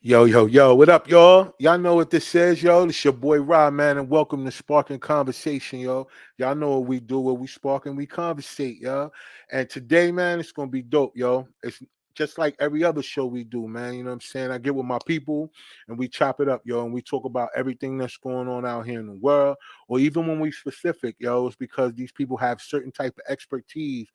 Yo, yo, yo, what up, y'all? Y'all know what this is, yo. This your boy Rob, man, and welcome to Sparking Conversation, yo. Y'all know what we do, what we spark and we conversate, yo. And today, man, it's gonna be dope, yo. It's just like every other show we do, man. You know what I'm saying? I get with my people and we chop it up, yo, and we talk about everything that's going on out here in the world, or even when we specific, yo, it's because these people have certain type of expertise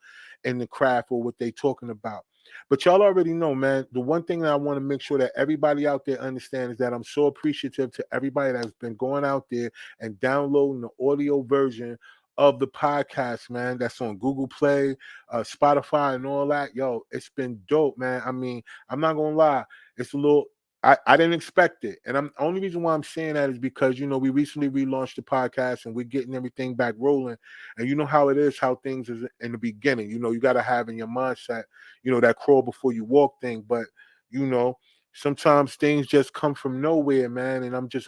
in the craft or what they talking about. But y'all already know, man. The one thing that I want to make sure that everybody out there understands is that I'm so appreciative to everybody that's been going out there and downloading the audio version of the podcast, man. That's on Google Play, Spotify, and all that. Yo, it's been dope, man. I mean, I'm not gonna lie, it's a little. I didn't expect it, and I'm only reason why I'm saying that is because we recently relaunched the podcast and we're getting everything back rolling, and you know how it is, how things is in the beginning. You got to have in your mindset that crawl before you walk thing. But you know, sometimes things just come from nowhere, man. And I'm just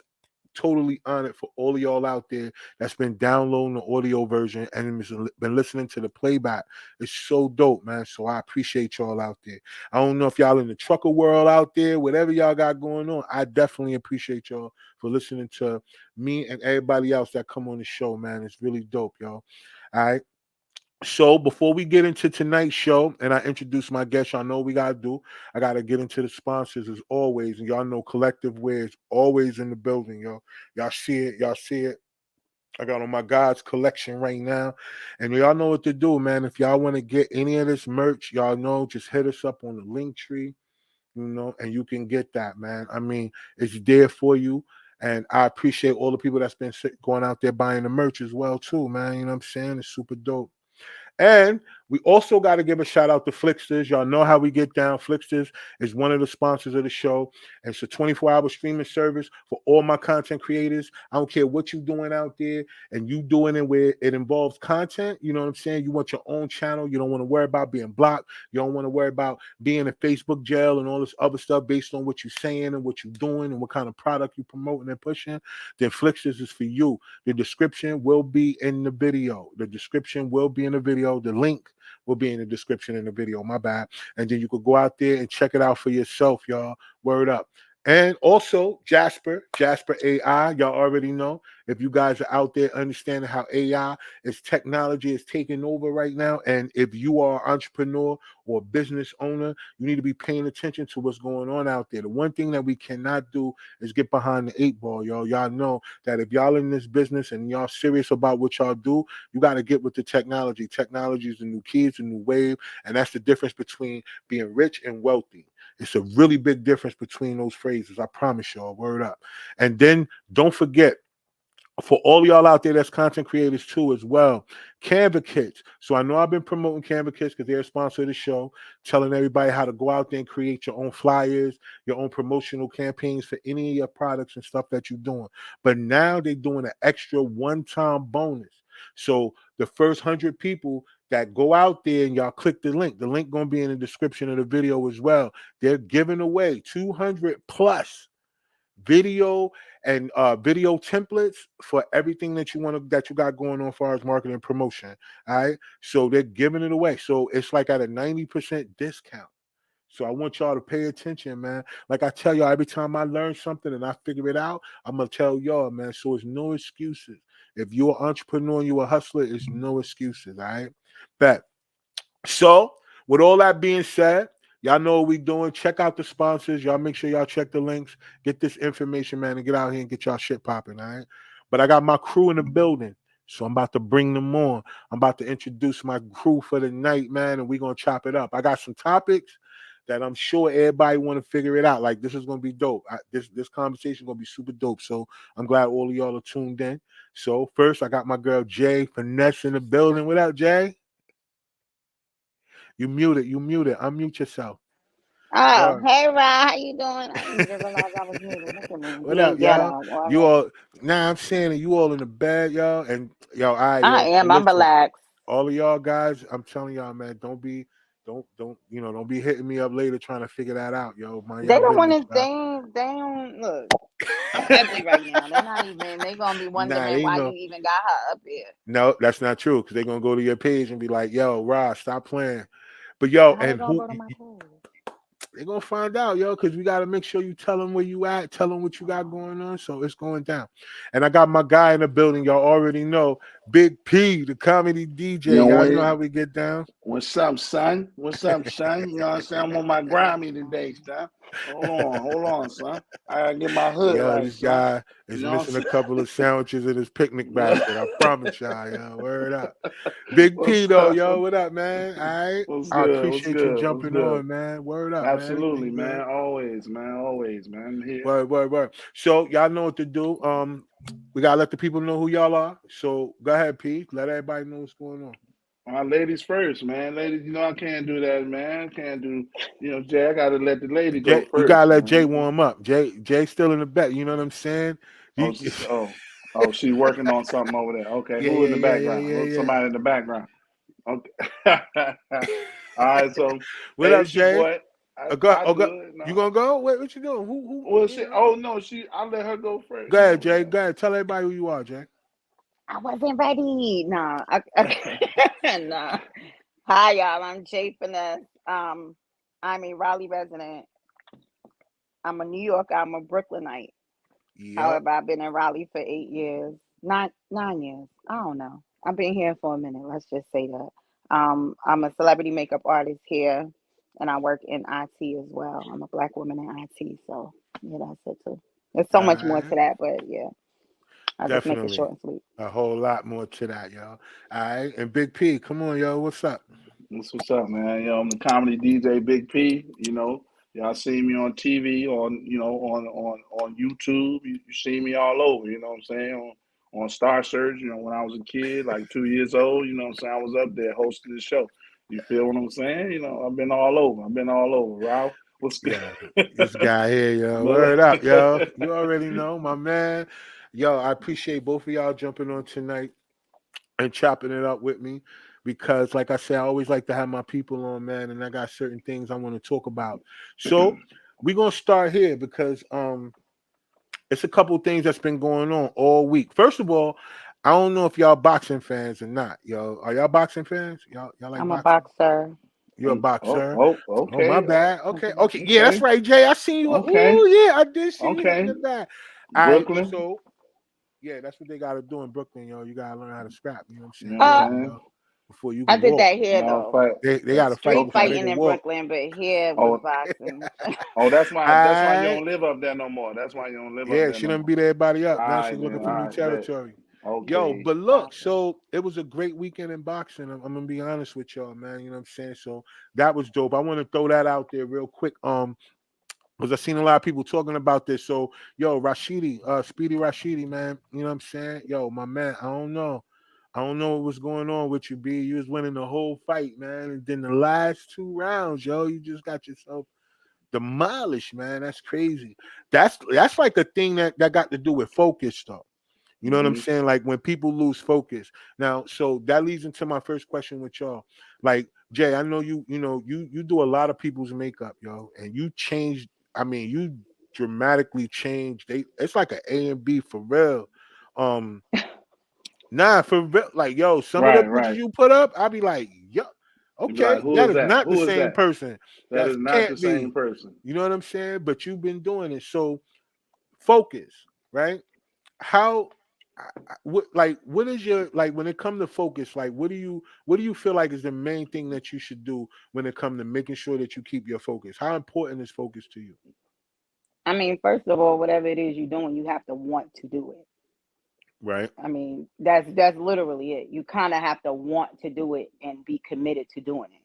totally honored for all of y'all out there that's been downloading the audio version and has been listening to the playback. It's so dope, man. So I appreciate y'all out there. I don't know if y'all in the trucker world out there, whatever y'all got going on. I definitely appreciate y'all for listening to me and everybody else that come on the show, man. It's really dope, y'all. All right. So before we get into tonight's show and I introduce my guest, y'all know what we gotta do. I gotta get into the sponsors as always, and y'all know Collective Wear is always in the building, yo. Y'all see it, y'all see it. I got on my God's collection right now, and y'all know what to do, man. If y'all want to get any of this merch, y'all know just hit us up on the link tree, and you can get that, man. I mean, it's there for you. And I appreciate all the people that's been going out there buying the merch as well, too, man. You know what I'm saying? It's super dope. And we also got to give a shout out to Flixsters. Y'all know how we get down. Flixsters is one of the sponsors of the show. And it's a 24-hour streaming service for all my content creators. I don't care what you're doing out there and you doing it where it involves content. You know what I'm saying? You want your own channel. You don't want to worry about being blocked. You don't want to worry about being in Facebook jail and all this other stuff based on what you're saying and what you're doing and what kind of product you're promoting and pushing. Then Flixsters is for you. The description will be in the video. The description will be in the video. The link will be in the description in the video. My bad. And then you could go out there and check it out for yourself, y'all. Word up. And also Jasper AI. Y'all already know. If you guys are out there understanding how AI is technology is taking over right now, and if you are an entrepreneur or a business owner, you need to be paying attention to what's going on out there. The one thing that we cannot do is get behind the eight ball, y'all. Y'all know that if y'all in this business and y'all serious about what y'all do, you got to get with the technology. Technology is the new key, it's the new wave, and that's the difference between being rich and wealthy. It's a really big difference between those phrases. I promise y'all. Word up. And then don't forget, for all y'all out there that's content creators too as well, Canva Kits. So I know I've been promoting Canva Kits because they're a sponsor of the show, telling everybody how to go out there and create your own flyers, your own promotional campaigns for any of your products and stuff that you're doing. But now they're doing an extra one-time bonus. So the first 100 people that go out there and y'all click the link gonna be in the description of the video as well. They're giving away 200 plus video and video templates for everything that you got going on as far as marketing and promotion. All right. So they're giving it away. So it's like at a 90% discount. So I want y'all to pay attention, man. Like I tell y'all, every time I learn something and I figure it out, I'm gonna tell y'all, man. So it's no excuses. If you're an entrepreneur and you're a hustler, it's no excuses. All right. Bet. So, with all that being said, y'all know what we doing. Check out the sponsors. Y'all make sure y'all check the links. Get this information, man, and get out here and get y'all shit popping, all right? But I got my crew in the building. So I'm about to bring them on. I'm about to introduce my crew for the night, man, and we're gonna chop it up. I got some topics that I'm sure everybody want to figure it out. Like this is gonna be dope. This conversation gonna be super dope. So I'm glad all of y'all are tuned in. So first, I got my girl Jay Finesse in the building. What up, Jay? You muted. You muted. Unmute yourself. Oh, Word. hey Rod, how you doing? I didn't even realize I was muted. Look at me, What being up, y'all? ghetto You already. all I'm saying you all in the bed, y'all. And yo, all right, I yo. So am. I'm listen, relaxed. all of y'all guys, I'm telling y'all, man, don't be hitting me up later trying to figure that out, yo. Mind They y'all don't want business, to. y'all. They don't look. I'm ugly right now. They're not even. They gonna be Nah, wondering ain't why you no even got her up here. no, that's not true. Cause they're gonna go to your page and be like, yo, Ross, stop playing. But yo, How they and gonna who go to my page? they're gonna find out, yo, because we gotta make sure you tell them where you at, tell them what you got going on. So it's going down. And I got my guy in the building. Y'all already know, Big P, the comedy DJ. Y'all know how we get down. What's up, son? What's up, son? You know what I'm saying? I'm on my Grammy today, son. Hold on, son. I gotta get my hood Yo, right, this son. guy is You know what missing I'm a couple of sandwiches in his picnic Yeah. basket. I promise y'all, yo. Word up. Big P What's though, up? yo. What up, man? All right. What's I good? What's appreciate you good? What's jumping good? on, man. Word up, Absolutely, man. man. Always, man. Here. Word. So y'all know what to do. We gotta let the people know who y'all are. So go ahead, P. Let everybody know what's going on. Ladies first, man. Ladies, you know I can't do that, man. Can't do, Jay. I gotta let the lady go Jay, you first, gotta let man. Jay warm up. Jay still in the back. You know what I'm saying? Oh, she's working on something over there. Okay, who in the background? Yeah. Somebody in the background. Okay. All right, so What hey, up, it's your Jay? boy. I do it. You No. gonna go? What you doing? Who? Well, You know? oh no, I let her go first. Go ahead, Jay. Go ahead. Tell everybody who you are, Jay. I wasn't ready. Nah. Nah. Hi, y'all. I'm Jay Finesse. I'm a Raleigh resident. I'm a New Yorker. I'm a Brooklynite. Yep. However, I've been in Raleigh for 8 years, not 9 years. I don't know. I've been here for a minute. Let's just say that. I'm a celebrity makeup artist here, and I work in IT as well. I'm a black woman in IT, so yeah, that's it too. There's so All much more to right. that, but yeah, I'll just make it Definitely. short and sweet. A whole lot more to that, yo. All right. And Big P, come on, yo. What's up? What's up, man? I'm the comedy DJ Big P. Y'all see me on TV, on YouTube. You see me all over. You know what I'm saying? On Star Search. When I was a kid, like 2 years old. You know what I'm saying? I was up there hosting the show. You feel what I'm saying? I've been all over. Ralph, what's good? Yeah, this guy here, yo. But Word up, yo. You already know, my man. Yo, I appreciate both of y'all jumping on tonight and chopping it up with me because, like I said, I always like to have my people on, man, and I got certain things I want to talk about. So we're gonna start here because it's a couple things that's been going on all week. First of all, I don't know if y'all boxing fans or not, yo. Are y'all boxing fans? Y'all like I'm a boxing? boxer. You're a boxer. Oh, my okay, bad. Okay. Yeah, that's right, Jay. I seen you. okay, Oh, yeah, I did see you in okay. the back. All right, Brooklyn, so yeah, that's what they got to do in Brooklyn, yo. You got to learn how to scrap. You know what I'm you know saying? what I'm Uh, saying? Before you I can did walk. that here No though. fight. They got to fight Street before they Okay. fighting can in walk. Brooklyn, but here was Oh, boxing. that's All why you right. don't live up there no more. That's why you don't live up Yeah, there she no done more. beat everybody up. All Now right she's looking then. for All new right, bet. territory. Yo, Okay. but look, so it was a great weekend in boxing. I'm gonna be honest with y'all, man. You know what I'm saying? So that was dope. I want to throw that out there real quick. Because I've seen a lot of people talking about this. So, yo, Rashidi, Speedy Rashidi, man, you know what I'm saying? Yo, my man, I don't know. I don't know what was going on with you, B. You was winning the whole fight, man. And then the last 2 rounds, yo, you just got yourself demolished, man. That's crazy. That's like a thing that got to do with focus, though. You know what I'm Mm-hmm. saying? Like when people lose focus. Now, so that leads into my first question with y'all. Like, Jay, I know you do a lot of people's makeup, yo, and you changed. I mean, you dramatically changed. It's like an A and B for real. Um, nah, for real. Like, yo, some of the pictures Right. you put up, I'll be like, yo, You be like, okay, who that is is that? not the Who is same that? person. That That is not the can't same be. person. You know what I'm saying? But you've been doing it. So focus, right? How what is your like when it comes to focus, like what do you feel like is the main thing that you should do when it comes to making sure that you keep your focus? How important is focus to you? I mean, first of all, whatever it is you're doing, you have to want to do it. Right. I mean, that's literally it. You kind of have to want to do it and be committed to doing it.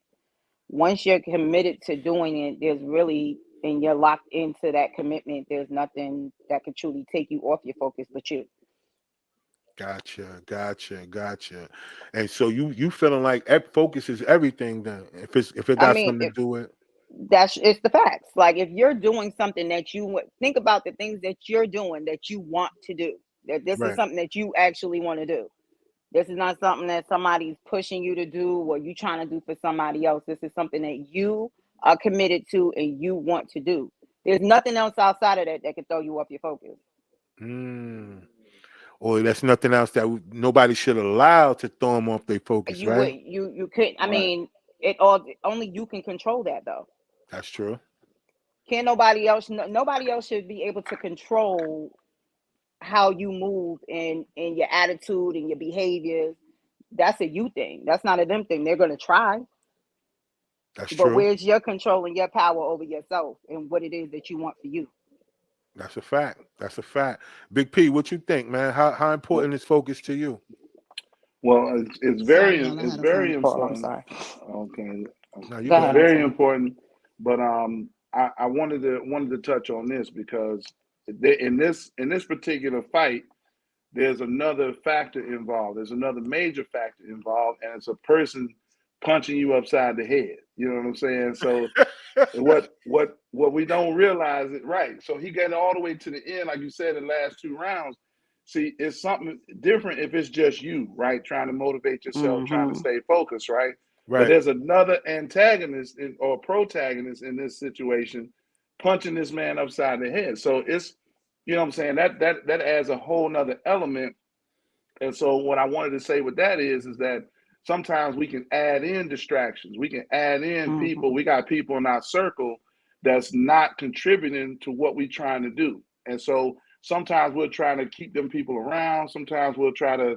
Once you're committed to doing it, there's really and you're locked into that commitment, there's nothing that could truly take you off your focus but you. Gotcha. And so you feeling like focus is everything then if it I got mean, something to do with that's it's the facts. Like if you're doing something that think about the things that you're doing that you want to do. That this is right. something that you actually want to do. This is not something that somebody's pushing you to do or you trying to do for somebody else. This is something that you are committed to and you want to do. There's nothing else outside of that that can throw you off your focus. Mm. Or that's nothing else that nobody should allow to throw them off their focus, You would right? you could I Right. mean it all only you can control that though. That's true. Can't nobody else? Nobody else should be able to control how you move and your attitude and your behaviors. That's a you thing. That's not a them thing. They're gonna try, That's but true. where's your control and your power over yourself and what it is that you want for you? That's a fact. That's a fact. Big P, what you think, man? How important is focus to you? Well, it's Sorry, very y'all, I it's had a very phone call. I'm important. sorry. Okay, No, you Go it's ahead. good. I'm very sorry. important. But I wanted to touch on this because in this particular fight, there's another factor involved. There's another major factor involved, and it's a person punching you upside the head. You know what I'm saying? So what we don't realize it right. So he got all the way to the end, like you said, in the last 2 rounds. See, it's something different if it's just you, right? Trying to motivate yourself, trying to Mm-hmm. stay focused, right? But Right. there's another antagonist or protagonist in this situation punching this man upside the head. So it's, you know what I'm saying? That adds a whole nother element. And so what I wanted to say with that is that sometimes we can add in distractions. We can add in people. Mm-hmm. We got people in our circle that's not contributing to what we're trying to do. And so sometimes we're trying to keep them people around. Sometimes we'll try to,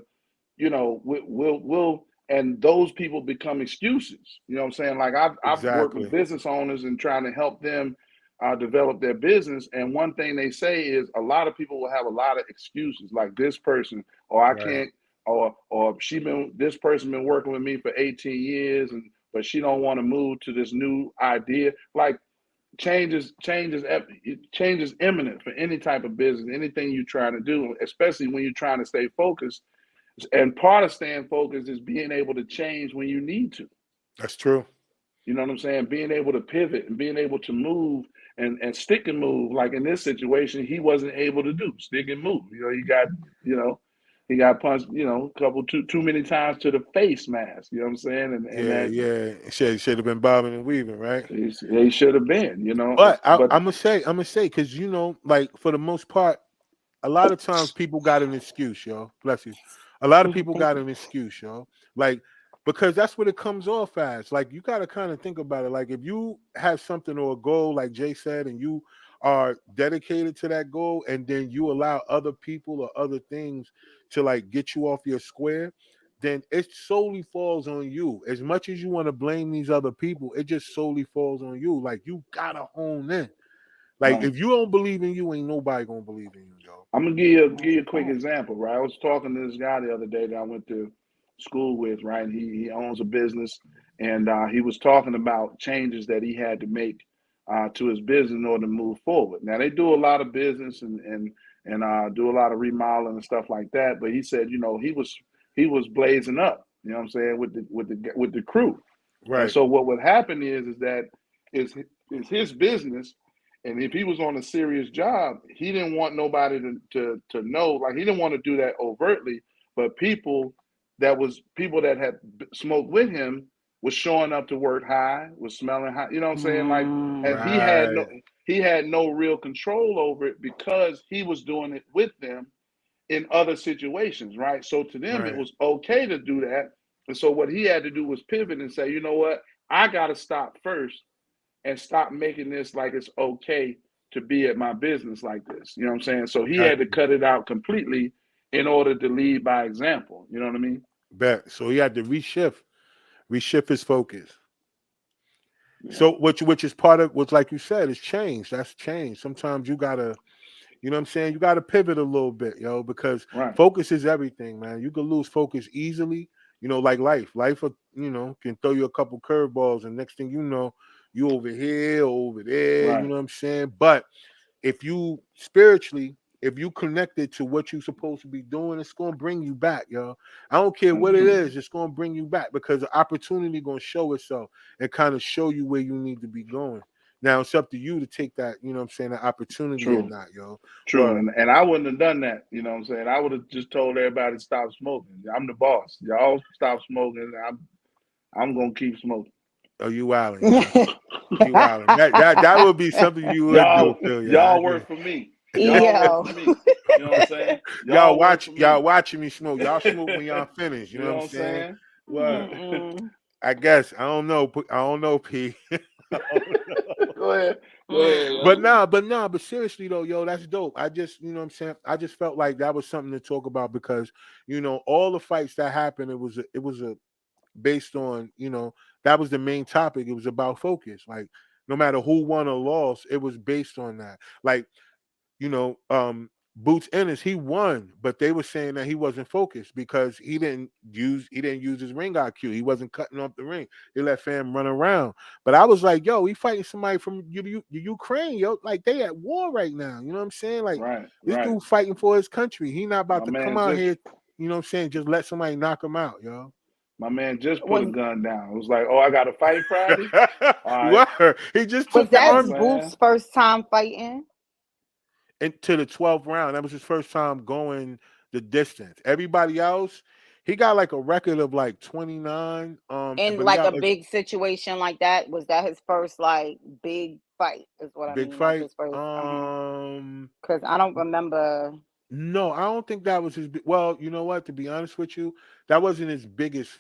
you know, we'll and those people become excuses. You know what I'm saying? Like I've worked with Exactly. business owners and trying to help them develop their business. And one thing they say is a lot of people will have a lot of excuses, like this person, or I Right. can't, or this person been working with me for 18 years, and but she don't want to move to this new idea. Like change is imminent for any type of business, anything you're trying to do, especially when you're trying to stay focused. And part of staying focused is being able to change when you need to. That's true. You know what I'm saying? Being able to pivot and being able to move and stick and move. Like in this situation, he wasn't able to do stick and move. You know, he got punched, you know, too many times to the face mask. You know what I'm saying? And Yeah, that yeah. Should have been bobbing and weaving, right? they should have been, you know. But But I'm gonna say, because you know, like for the most part, a lot of times people got an excuse, yo. Bless you. A lot of people Thank got you. an excuse, yo. Like because that's what it comes off as. Like you got to kind of think about it. Like if you have something or a goal, like Jay said, and you are dedicated to that goal, and then you allow other people or other things to like get you off your square, then it solely falls on you. As much as you want to blame these other people, it just solely falls on you. Like you gotta hone in. Like right. if you don't believe in you, ain't nobody gonna believe in you, yo. I'm gonna give you a quick example, right? I was talking to this guy the other day that I went to school with, right? He owns a business, and he was talking about changes that he had to make to his business in order to move forward. Now they do a lot of business and do a lot of remodeling and stuff like that. But he said, you know, he was blazing up, you know what I'm saying, with the crew. And Right, so what would happen is that is his business, and if he was on a serious job, he didn't want nobody to know. Like he didn't want to do that overtly, but people that had smoked with him was showing up to work high, was smelling high. You know what I'm saying? Like, and Mm. right, he had no real control over it because he was doing it with them in other situations, right? So to them, it right. was okay to do that. And so what he had to do was pivot and say, you know what? I got to stop first and stop making this like it's okay to be at my business like this. You know what I'm saying? So he Got had to you. cut it out completely in order to lead by example. You know what I mean? Bet. So he had to reshift his focus. Yeah. So which is part of what's like you said, is change. That's change. Sometimes you gotta, you know what I'm saying? You gotta pivot a little bit, yo, because Right. focus is everything, man. You can lose focus easily, you know, like life. Life, you know, can throw you a couple curveballs, and next thing you know, you over here, over there, you Right. know what I'm saying? But if you spiritually, if you connected to what you're supposed to be doing, it's gonna bring you back, yo. I don't care what it Mm-hmm. is, it's gonna bring you back because the opportunity gonna show itself and kind of show you where you need to be going. Now it's up to you to take that, you know what I'm saying, the opportunity or True. not, yo. True. Word. And I wouldn't have done that. You know what I'm saying? I would have just told everybody to stop smoking. I'm the boss. Y'all stop smoking. I'm gonna keep smoking. Oh, you wilding, yo. You wilding. That would be something you would do, Phil. Yeah, I Y'all agree. work for me. Y'all work Yo. for me. You know what I'm saying? Y'all work for Y'all me. watching me smoke. Y'all smoke when y'all finish. You You know know what I'm what I'm saying? saying? What? Mm-mm. I guess I don't know. I don't know, P. I don't know. Go ahead. Go ahead, Mm. yo. But seriously though, yo, that's dope. I just, you know what I'm saying? I just felt like that was something to talk about because, all the fights that happened, it was a based on, that was the main topic. It was about focus. Like no matter who won or lost, it was based on that. Like, Boots Ennis, he won, but they were saying that he wasn't focused because he didn't use his ring IQ. He wasn't cutting off the ring. He let fam run around. But I was like, yo, he fighting somebody from Ukraine, yo. Like they at war right now. You know what I'm saying? Like Right, this right. dude fighting for his country. He not about My to come man out just here, you know what I'm saying, just let somebody knock him out, yo. my man just put a Was gun down. It was like, oh, I got to fight Friday. All right. Word. He just was took the You know what that I'm arm Booth's saying? first time fighting? into the 12th round. That was his first time going the distance. Everybody else, he got like a record of like 29. In But he like a got like big situation like that? Was that his first like big fight? Is what I big mean, like fight. his first. Because I don't remember. No, I don't think that was well, you know what? To be honest with you, that wasn't his biggest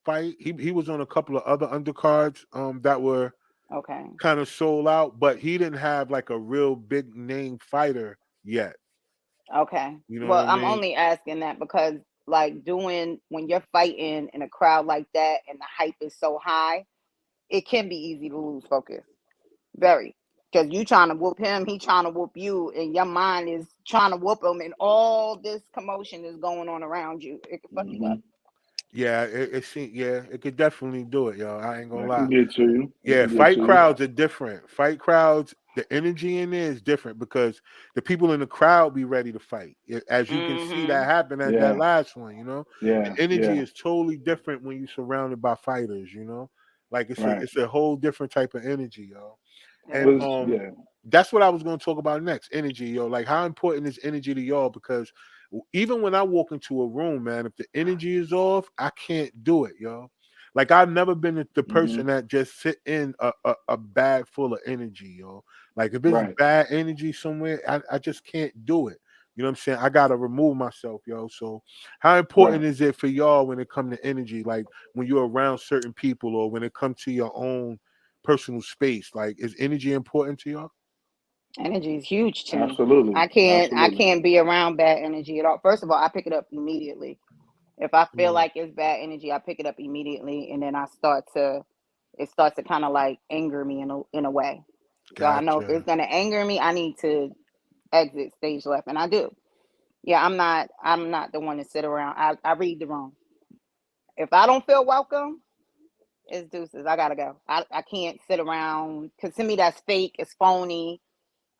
fight. He was on a couple of other undercards that were Okay. kind of sold out, but he didn't have like a real big name fighter yet. Okay. You know what Well, I I'm mean? only asking that because like doing when you're fighting in a crowd like that and the hype is so high, it can be easy to lose focus. Very. Because you trying to whoop him, he trying to whoop you, and your mind is trying to whoop him, and all this commotion is going on around you. It can fuck you Hmm. up. Yeah, it could definitely do it, yo. I ain't gonna That lie. can get to you. That Yeah, can get fight to you. crowds are different. Fight crowds, the energy in there is different because the people in the crowd be ready to fight. As you can see, Mm-hmm. that happened at that Yeah, last one. The yeah, energy yeah. is totally different when you're surrounded by fighters. Like it's a Right. it's a whole different type of energy, yo. It And Was is. yeah. that's what I was going to talk about next. Energy, yo. Like how important is energy to y'all? Because even when I walk into a room, man, if the energy is off, I can't do it, yo. Like I've never been the Hmm. person that just sit in a bag full of energy, yo. Like if it's Right. bad energy somewhere, I just can't do it. You know what I'm saying? I gotta remove myself, yo. So how Right. important is it for y'all when it comes to energy? Like when you're around certain people or when it comes to your own personal space? Like is energy important to y'all? Energy is huge to me. Absolutely. I Absolutely. can't be around bad energy at all. First of all, I pick it up immediately. If I feel Mm, like it's bad energy, I pick it up immediately, and then it starts to kind of like anger me in a way. So I know if gotcha. it's gonna anger me, I need to exit stage left, and I do. Yeah, I'm not the one to sit around. I read the room. If I don't feel welcome, it's deuces. I gotta go. I can't sit around because to me that's fake. It's phony.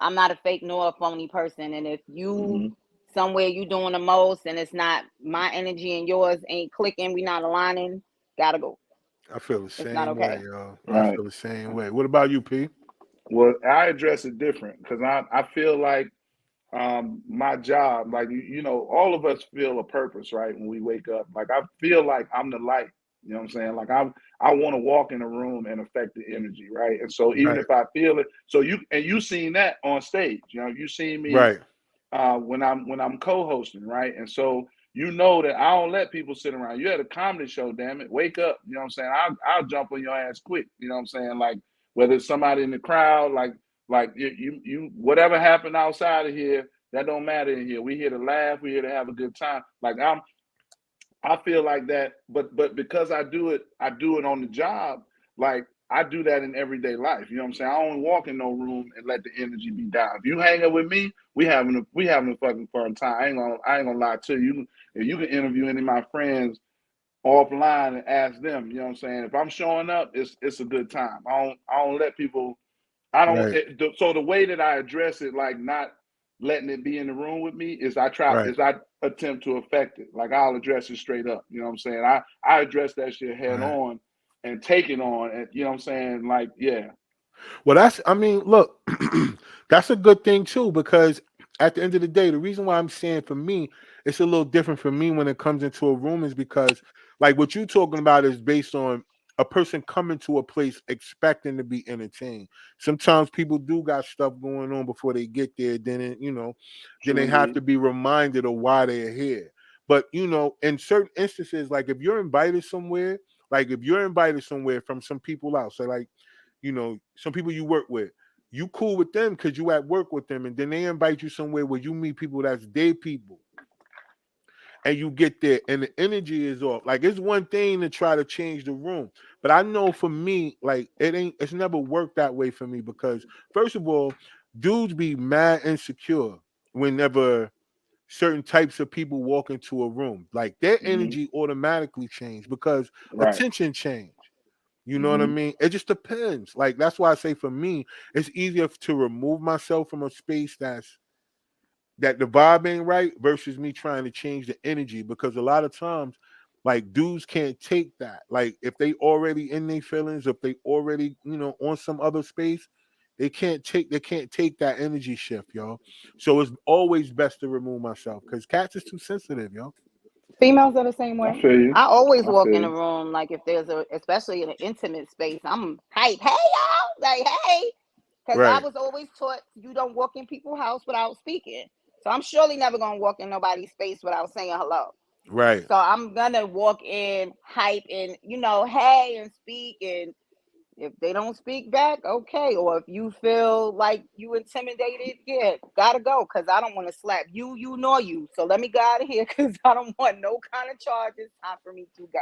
I'm not a fake nor a phony person. And if you Hmm. somewhere you doing the most and it's not my energy and yours ain't clicking, we not aligning, gotta go. I feel the It's not same way, okay. yo. I Right. feel the same way. What about you, P? Well, I address it different because I feel like my job, like all of us feel a purpose, right? When we wake up, like I feel like I'm the light. You know what I'm saying? Like I want to walk in a room and affect the energy, right? And so even Right, if I feel it, so you seen that on stage, you seen me right. when I'm co-hosting, right? And so you know that I don't let people sit around. You had a comedy show, damn it, wake up. You know what I'm saying? I'll jump on your ass quick. You know what I'm saying? Like whether it's somebody in the crowd, like you whatever happened outside of here, that don't matter in here. We here to laugh. We here to have a good time. Like I feel like that, but because I do it on the job. Like I do that in everyday life. You know what I'm saying? I don't walk in no room and let the energy be down. If you hang up with me, we having a fucking fun time. I ain't gonna lie to you. If you can interview any of my friends offline and ask them, you know what I'm saying? If I'm showing up, it's a good time. I don't let people I don't. Right, So the way that I address it, like not letting it be in the room with me, right. I attempt to affect it. Like I'll address it straight up. You know what I'm saying? I address that shit head Right. on and take it on. And you know what I'm saying? Like yeah, Well, I mean, look, that's a good thing too, because at the end of the day, the reason why I'm saying for me, it's a little different for me when it comes into a room is because, like, what you're talking about is based on a person coming to a place expecting to be entertained. Sometimes people do got stuff going on before they get there, then they have truly. to be reminded of why they're here. But in certain instances, like if you're invited somewhere from some people out, so like some people you work with. you cool with them because you at work with them, and then they invite you somewhere where you meet people that's their people, and you get there, and the energy is off. Like it's one thing to try to change the room, but I know for me, like it's never worked that way for me because first of all, dudes be mad insecure whenever certain types of people walk into a room. Like their energy automatically change because Right. attention change. You know what I mean? It just depends. Like that's why I say for me, it's easier to remove myself from a space that the vibe ain't right versus me trying to change the energy because a lot of times, like dudes can't take that. Like if they already in their feelings, if they already on some other space, they can't take that energy shift, yo. So it's always best to remove myself because cats is too sensitive, yo. Females are the same I way. feel you. I always I walk feel in a you. room like if there's especially in an intimate space, I'm hype. Hey y'all, like hey, because I Right, was always taught you don't walk in people's house without speaking. So I'm surely never gonna walk in nobody's space without saying hello. right. So I'm gonna walk in hype and hey and speak, and if they don't speak back, okay. Or if you feel like you intimidated, yeah, gotta go because I don't want to slap you, nor you. So let me go out of here because I don't want no kind of charges. Time for me to go.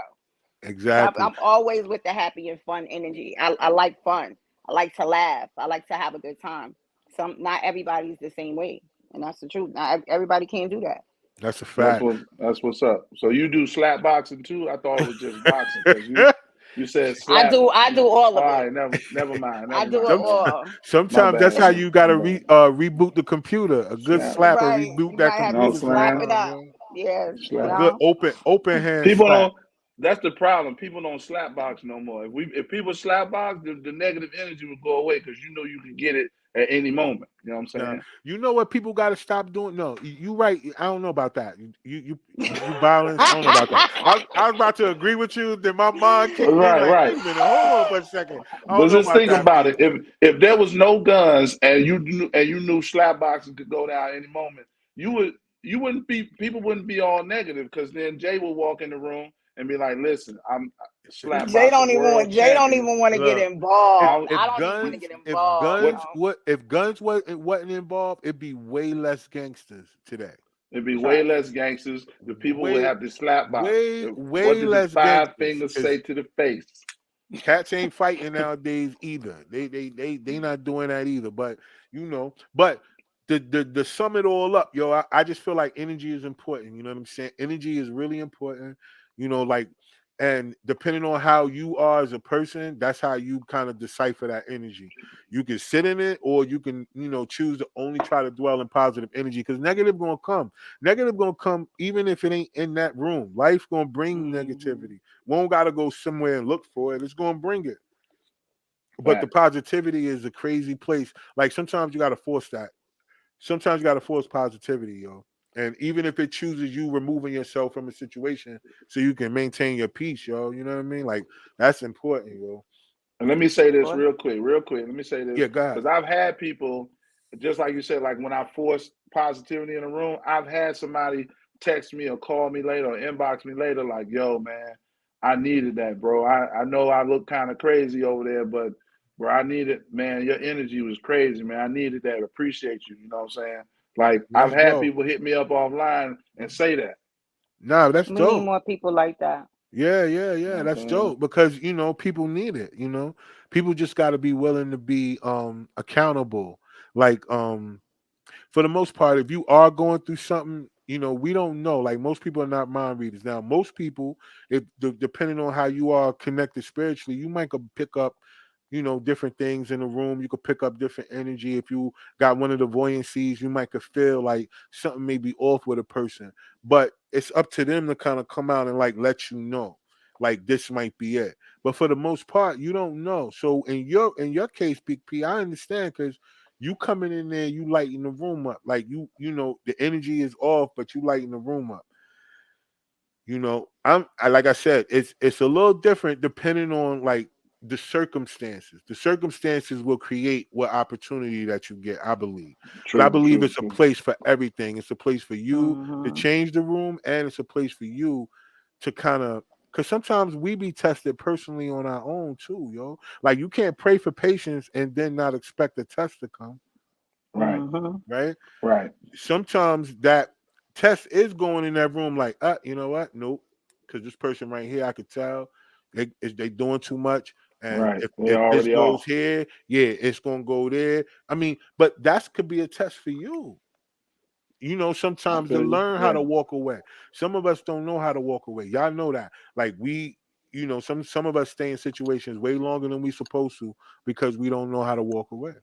So Exactly. I'm always with the happy and fun energy. I like fun. I like to laugh. I like to have a good time. Not everybody's the same way, and that's the truth. Not everybody can't do that. That's a fact. That's what's up. So you do slap boxing too? I thought it was just boxing because you said I slap. do. I do all All of it. right, never mind, I never do it mind. all. My Sometimes that's bad. how you My gotta bad. reboot the computer. A good Slap, slapper Right. reboot You that might you have know to what computer I'm slap saying? it sometime, up. yo. Yes. A Slap. good open hand People slap. don't. That's the problem. People don't slap box no more. If people slap box, the negative energy will go away because you can get it at any moment. You know what I'm Now, saying? you know what people got to stop doing? No, you right. I don't know about that. You violence. I don't know about that. I was about to agree with you. Then my mind kicked in. Right, Like, right. wait a minute, hold on for a second. I don't But know just about think that, about it. B. If there was no guns and you knew slap boxing could go down any moment, you wouldn't be people wouldn't be all negative because then Jay would walk in the room and be like, "Listen, I'm slap boxing world Jay don't champion." even want to get Look, involved. I if don't even want to guns get if involved, What guns what if guns wasn't involved, it'd be way less gangsters today. it'd be way Trust. less gangsters. The people would Way have to slap box. What way did the less five gangsters. fingers Cause say to the face? cats ain't fighting nowadays either. They not doing that either. But but the sum it all up, yo, I just feel like energy is important. You know what I'm saying? Energy is really important. Like, and depending on how you are as a person, that's how you kind of decipher that energy. You can sit in it, or you can, choose to only try to dwell in positive energy because negative gonna come. Negative gonna come even if it ain't in that room. Life gonna bring Mm-hmm. negativity. Won't gotta go somewhere and look for it. It's gonna bring it. But the Facts. positivity is a crazy place. Like sometimes you gotta force that. Sometimes you gotta force positivity, yo. And even if it chooses you removing yourself from a situation so you can maintain your peace, yo. You know what I mean? Like that's important, yo. And let me say this Important. real quick. Let me say this Yeah, go ahead. because I've had people, just like you said, like when I force positivity in a room, I've had somebody text me or call me later or inbox me later, like, yo, man, I needed that, bro. I know I look kind of crazy over there, but bro, I needed, man, your energy was crazy, man. I needed that. Appreciate you. You know what I'm saying? Like I've That's had dope. people hit me up offline and say that. Nah, that's We need dope. more people like that. You know Yeah. what That's I'm saying? dope because people need it. People just got to be willing to be accountable. Like for the most part, if you are going through something, we don't know. Like most people are not mind readers. Now, most people, if depending on how you are connected spiritually, you might could pick up, different things in the room. You could pick up different energy. If you got one of the voyancies, you might could feel like something may be off with a person. But it's up to them to kind of come out and like let you know, like this might be it. But for the most part, you don't know. So in your case, Big P, I understand because you coming in there, you lighting the room up. Like the energy is off, but you lighting the room up. Like I said, it's a little different depending on like the circumstances. The circumstances will create what opportunity that you get, I believe. But I True, believe true, it's a true. place for everything. It's a place for you to Mm-hmm. change the room, and it's a place for you to kind of Because sometimes we be tested personally on our own too, yo. Like you can't pray for patience and then not expect a test to come, Right. right? Right. Sometimes that test is going in that room like, you know what? Nope. Because this person right here, I could tell they doing too much. And Right. They're if this already goes off. here, yeah, it's gonna go there. I mean, but that could be a test for you. You know, I sometimes to feel you. learn how Yeah. to walk away. Some of us don't know how to walk away. Y'all know that. Like we, you know, some of us stay in situations way longer than we supposed to because we don't know how to walk away.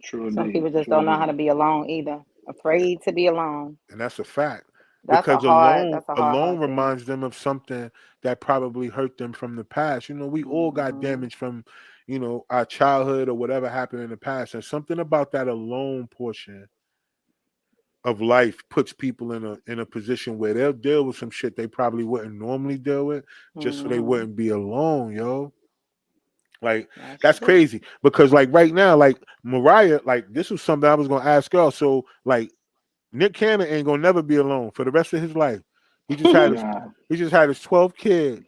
True Some indeed. people just True don't know how indeed. to be alone either. Afraid to be alone. And that's a fact. That's a Because hard. alone That's a hard, alone hard thing. reminds them of something that probably hurt them from the past. You know, we all got Hmm. damage from, you know, our childhood or whatever happened in the past. And something about that alone portion of life puts people in a position where they'll deal with some shit they probably wouldn't normally deal with just so they Hmm. wouldn't be alone, yo. Like That's that's true. crazy because like right now, like Mariah, like this was something I was gonna ask y'all. So like Nick Cannon ain't gonna never be alone for the rest of his life. He just had his Nah. he just had his 12th kid.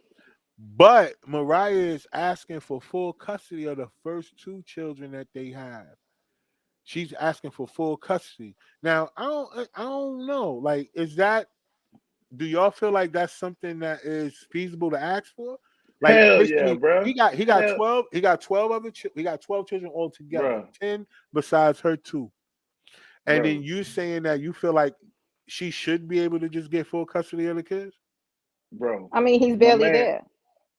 But Mariah is asking for full custody of the first two children that they have. She's asking for full custody. Now, I don't know. Like, is that do y'all feel like that's something that is feasible to ask for? Like Hell yeah, basically bro. he got Hell, 12 he got 12 other he got 12 children altogether. bro, 10 besides her two. And then bro, you saying that you feel like she should be able to just get full custody of the kids? bro. I mean, he's My barely man, there.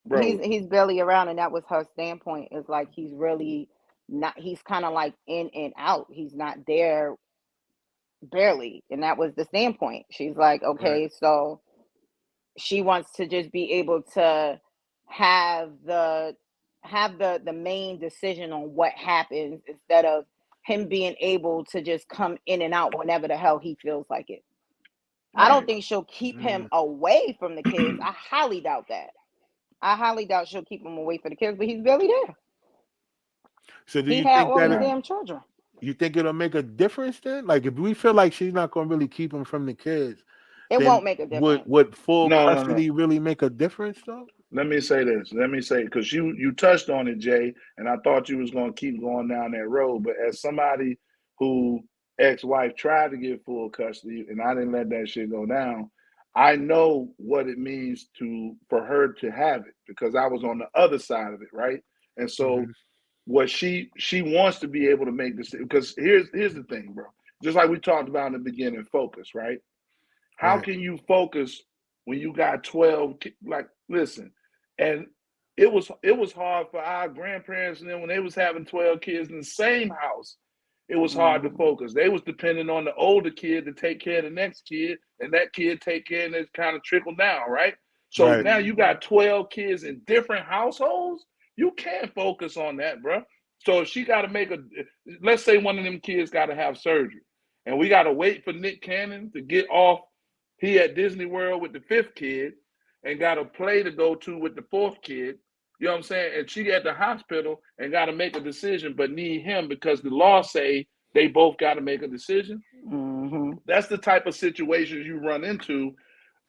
bro, He's barely around, and that was her standpoint. Is like he's really not. He's kind of like in and out. He's not there barely, and that was the standpoint. She's like, Right. okay, so she wants to just be able to have the the main decision on what happens instead of him being able to just come in and out whenever the hell he feels like it. I don't right. think she'll keep him Mm. away from the kids. I highly doubt that. I highly doubt she'll keep him away from the kids, but he's barely there. So do He you had think all that these Nah, damn children. you think it'll make a difference then? Like if we feel like she's not gonna really keep him from the kids, It then won't make a would difference. would full no, no, no. custody really make a difference though? Let me say this. Let me say because you touched on it, Jay, and I thought you was gonna keep going down that road. But as somebody who ex-wife tried to get full custody, and I didn't let that shit go down, I know what it means to for her to have it because I was on the other side of it, right? And so Hmm. what she wants to be able to make this because here's the thing, bro. Just like we talked about in the beginning, focus, right? How Right. can you focus when you got 12 like listen, and it was hard for our grandparents and then when they was having 12 kids in the same house. It was hard to Hmm. focus. They was depending on the older kid to take care of the next kid, and that kid take care and it's kind of trickle down, right? So Right. now you Hmm. got 12 kids in different households. You can't focus on that, bro. So if she got to make a, let's say one of them kids got to have surgery, and we got to wait for Nick Cannon to get off. He at Disney World with the fifth kid, and got a play to go to with the fourth kid. You know what I'm saying? And she at the hospital and got to make a decision, but need him because the law say they both got to make a decision. Hmm. That's the type of situations you run into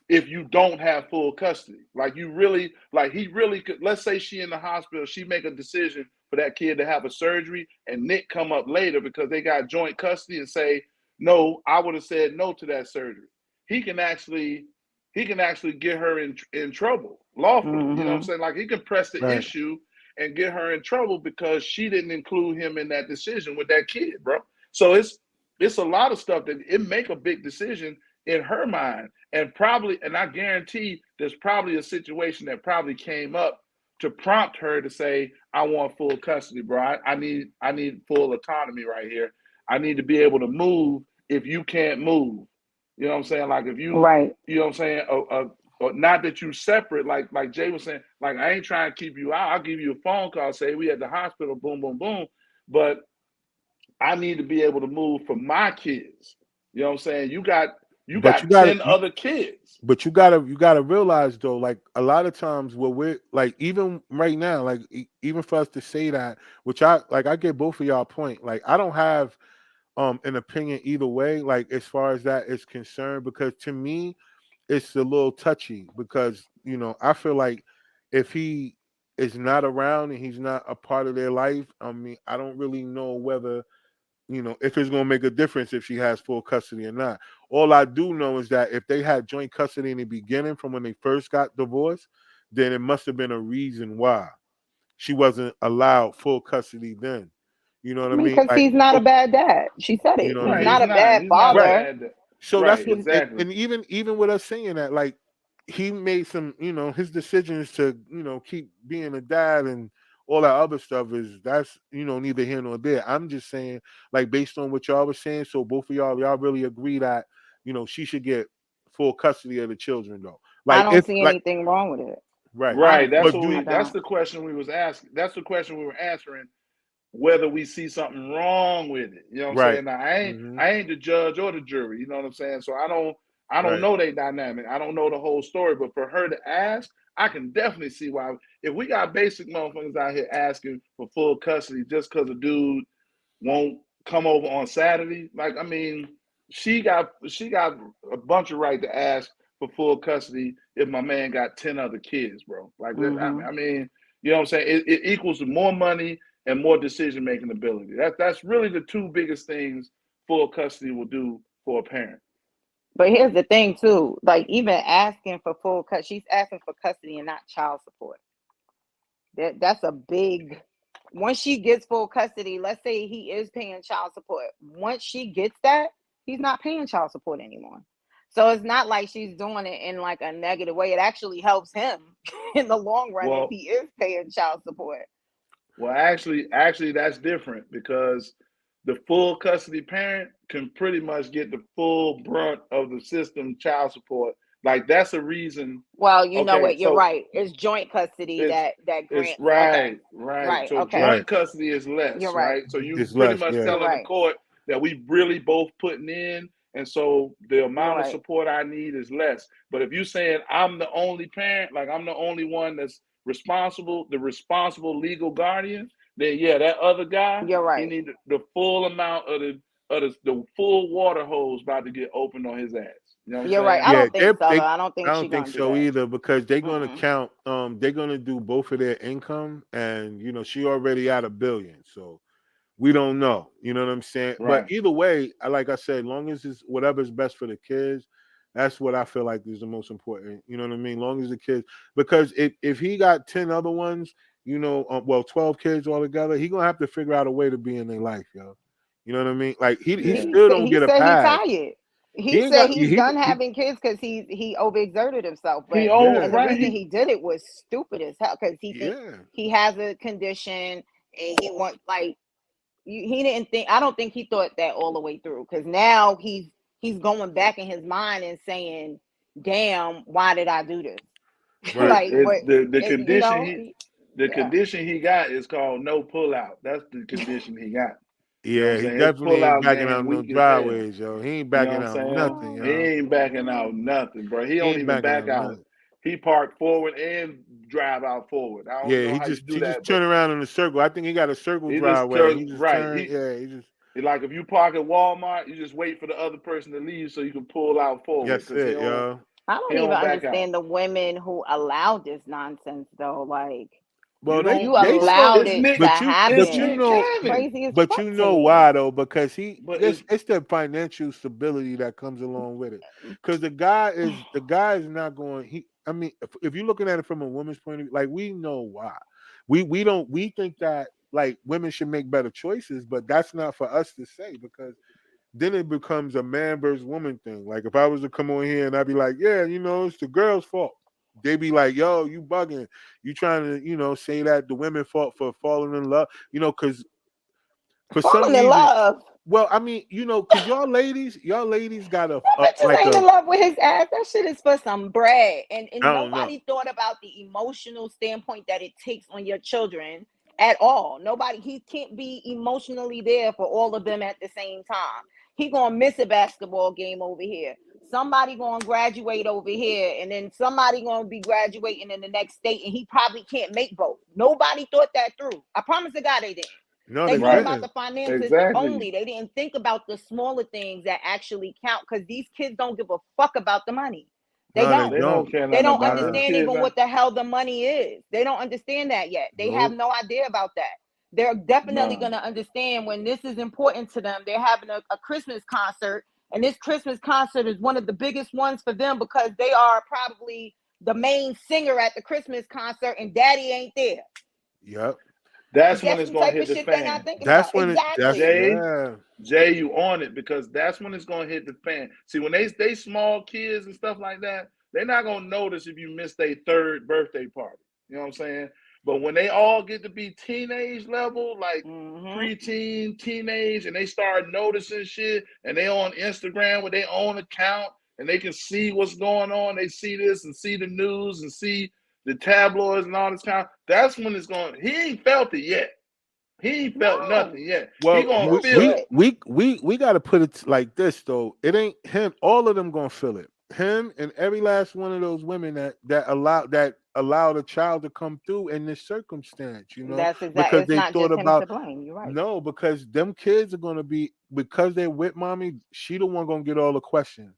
if you don't have full custody. Like you really, like he really could. Let's say she in the hospital, she make a decision for that kid to have a surgery, and Nick come up later because they got joint custody and say, no, I would have said no to that surgery. He can actually, he can actually get her in trouble lawfully. You know what I'm Hmm. saying? Like he can press the Right. issue and get her in trouble because she didn't include him in that decision with that kid, bro. So it's a lot of stuff that it make a big decision in her mind and probably, and I guarantee there's probably a situation that probably came up to prompt her to say, I want full custody, bro. I need full autonomy right here. I need to be able to move if you can't move. You know what I'm saying? Like if Right. you know what I'm saying? Or not that you separate, like Jay was saying, like I ain't trying to keep you out. I'll give you a phone call, say we at the hospital, boom, boom, boom. But I need to be able to move for my kids. You know what I'm saying? You But you got gotta 10 other kids. but you gotta realize though, like a lot of times what we're like, even right now, like even for us to say that, which I get both of y'all point. Like I don't have an opinion either way, like as far as that is concerned, because to me it's a little touchy because I feel like if he is not around and he's not a part of their life, I mean, I don't really know whether if it's going to make a difference if she has full custody or not. All I do know is that if they had joint custody in the beginning from when they first got divorced, then it must have been a reason why she wasn't allowed full custody then. You know what I I mean, mean? because Like, he's not a bad dad. She said you it. know what I He's Right, mean? not a bad he's not a Right. father. bad. So that's Right, what, exactly. and even with us saying that, like he made some, his decisions to, keep being a dad and all that other stuff that's neither here nor there. I'm just saying, like based on what y'all was saying, so both of y'all really agree that she should get full custody of the children though. I Like don't if see like anything wrong with it. right, Right, but Honestly, I that's don't. the question we was asking. That's the question we were answering, whether we see something wrong with it. You know what I'm right, saying? Now hmm I ain't the judge or the jury, you know what I'm saying? So I don't right, know their dynamic. I don't know the whole story, but for her to ask, I can definitely see why. If we got basic motherfuckers out here asking for full custody just because a dude won't come over on Saturday, like I mean, she got a bunch of right to ask for full custody if my man got 10 other kids, bro. Like that, Hmm. I mean, you know what I'm saying? It equals more money and more decision making ability. That's really the two biggest things full custody will do for a parent. But here's the thing, too. Like, even asking for full cut, she's asking for custody and not child support. That's a big. Once she gets full custody, let's say he is paying child support. Once she gets that, he's not paying child support anymore. So it's not like she's doing it in like a negative way. It actually helps him in the long run if Well, he is paying child support. well, actually, that's different because the full custody parent can pretty much get the full brunt of the system child support. Like that's a reason. Well, you know Okay, what? You're so right. It's joint custody it's that it's grants. Okay. right, right. Right. So Okay. right. joint custody is You're less, right. right? So you It's pretty less, much yeah. You're telling the right. court that we really both putting in, and so the You're amount of right. support I need is less. But if you saying I'm the only parent, like I'm the only one that's responsible, the responsible legal guardian, then yeah, that other guy, You're he right. need the full amount of the full water hose about to get opened on his ass. You know what I'm You're right. saying? I Yeah, don't think so, though. I don't I think don't she's think gonna do so that. either because they're gonna Mm-mm. count they're gonna do both of their income and she already at 1 billion. So we don't know. You know what I'm saying? But Right. either way, like I said, long as it's whatever's best for the kids, that's what I feel like is the most important. You know what I mean? Long as the kids, because if he got 10 other ones, 12 kids altogether, he gonna have to figure out a way to be in their life, yo. You know what I mean? Like he Yeah. still don't He get a said he pass. tired. He He ain't said got he's done having kids because he overexerted himself. He But old, yeah, and the right? reason he did it was stupid as hell because he think yeah. he has a condition and he want like he didn't think. I don't think he thought that all the way through because now he's going back in his mind and saying, "Damn, why did I do this?" Right. Like, It's but the it, you condition know, he the yeah. condition he got is called no pullout. That's the condition he got. You know what I'm Yeah, he saying? His definitely ain't pullout backing game out no weak as hell. driveways, yo. He ain't You know what backing I'm out saying? nothing, Oh, He yo. ain't backing out nothing, bro. He He don't ain't even backing back out out. nothing. He parked forward and drive out forward. I don't Yeah, know he how you just do he just that, but turn around in a circle. I think he got a circle he just driveway. turns He just right. turn. Yeah, he just Like if you park at Walmart, you just wait for the other person to leave so you can pull out forward that's because it, yo. I he don't even don't back out. understand the women who allowed this nonsense though. Like You Well, don't you you they don't still, allowed it's it to Nick it's happen. Nick It's Cannon. crazy as but fuck you to know me. why though? Because But it's the financial stability that comes along with it. Because the guy is not going. I mean, if you're looking at it from a woman's point of view, like we know why. We think that like women should make better choices, but that's not for us to say because then it becomes a man versus woman thing. Like if I was to come on here and I'd be like, yeah, it's the girl's fault. They be like, yo, you bugging. You trying to, say that the women fault for falling in love, because for some Falling in reason, love. well, I mean, because y'all ladies got a That bitch like ain't a, in love with his ass. That shit is for some bread. And I don't know. nobody thought about the emotional standpoint that it takes on your children at all. Nobody, he can't be emotionally there for all of them at the same time. He gonna miss a basketball game over here. Somebody gonna graduate over here, and then somebody gonna be graduating in the next state, and he probably can't make both. Nobody thought that through. I promise to God they didn't. No, They they thought right, about the didn't. finances exactly. only. They didn't think about the smaller things that actually count because these kids don't give a fuck about the money. They No, they don't. They don't don't. care They nothing don't about it. Nah, Them understand kids even not. what the hell the money is. They don't understand that yet. They have nope. no idea about that. They're definitely No. going to understand when this is important to them. They're having a Christmas concert, and this Christmas concert is one of the biggest ones for them because they are probably the main singer at the Christmas concert, and daddy ain't there. Yep. That's when That's it's the gonna type hit of the shit they're not fan. thinking That's about. when it. That's Exactly. Jay, yeah. Jay, you on it because that's when it's gonna hit the fan. See, when they small kids and stuff like that, they're not gonna notice if you miss their third birthday party. You know what I'm saying? But when they all get to be teenage level, like preteen, teenage, and they start noticing shit, and they on Instagram with their own account, and they can see what's going on. They see this and see the news and see the tabloids and all this kind. That's when it's going. He ain't felt it yet. He ain't felt No. nothing yet. He Well, gonna No feel shit. it. we got to put it like this though. It ain't him. All of them gonna feel it. Him and every last one of those women that allowed a child to come through in this circumstance. You know, That's exactly. because It's they not thought just him about to blame. You're right. no, because them kids are gonna be because they're with mommy. She the one gonna get all the questions.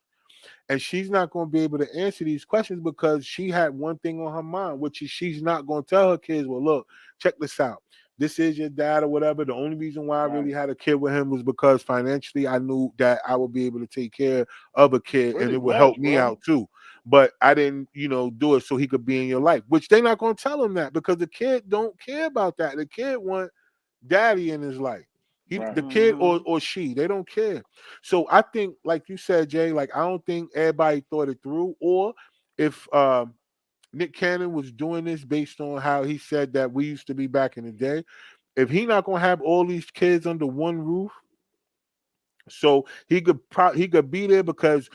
And she's not going to be able to answer these questions because she had one thing on her mind, which is she's not going to tell her kids, well, look, check this out. This is your dad or whatever. The only reason why I really had a kid with him was because financially I knew that I would be able to take care of a kid and Pretty it would help much, me bro. out too. But I didn't, do it so he could be in your life, which they're not going to tell him that because the kid don't care about that. The kid want daddy in his life. Right. The kid or she, they don't care. So I think, like you said, Jay, like I don't think everybody thought it through. Or if Nick Cannon was doing this based on how he said that we used to be back in the day, if he not gonna have all these kids under one roof, so he could be there because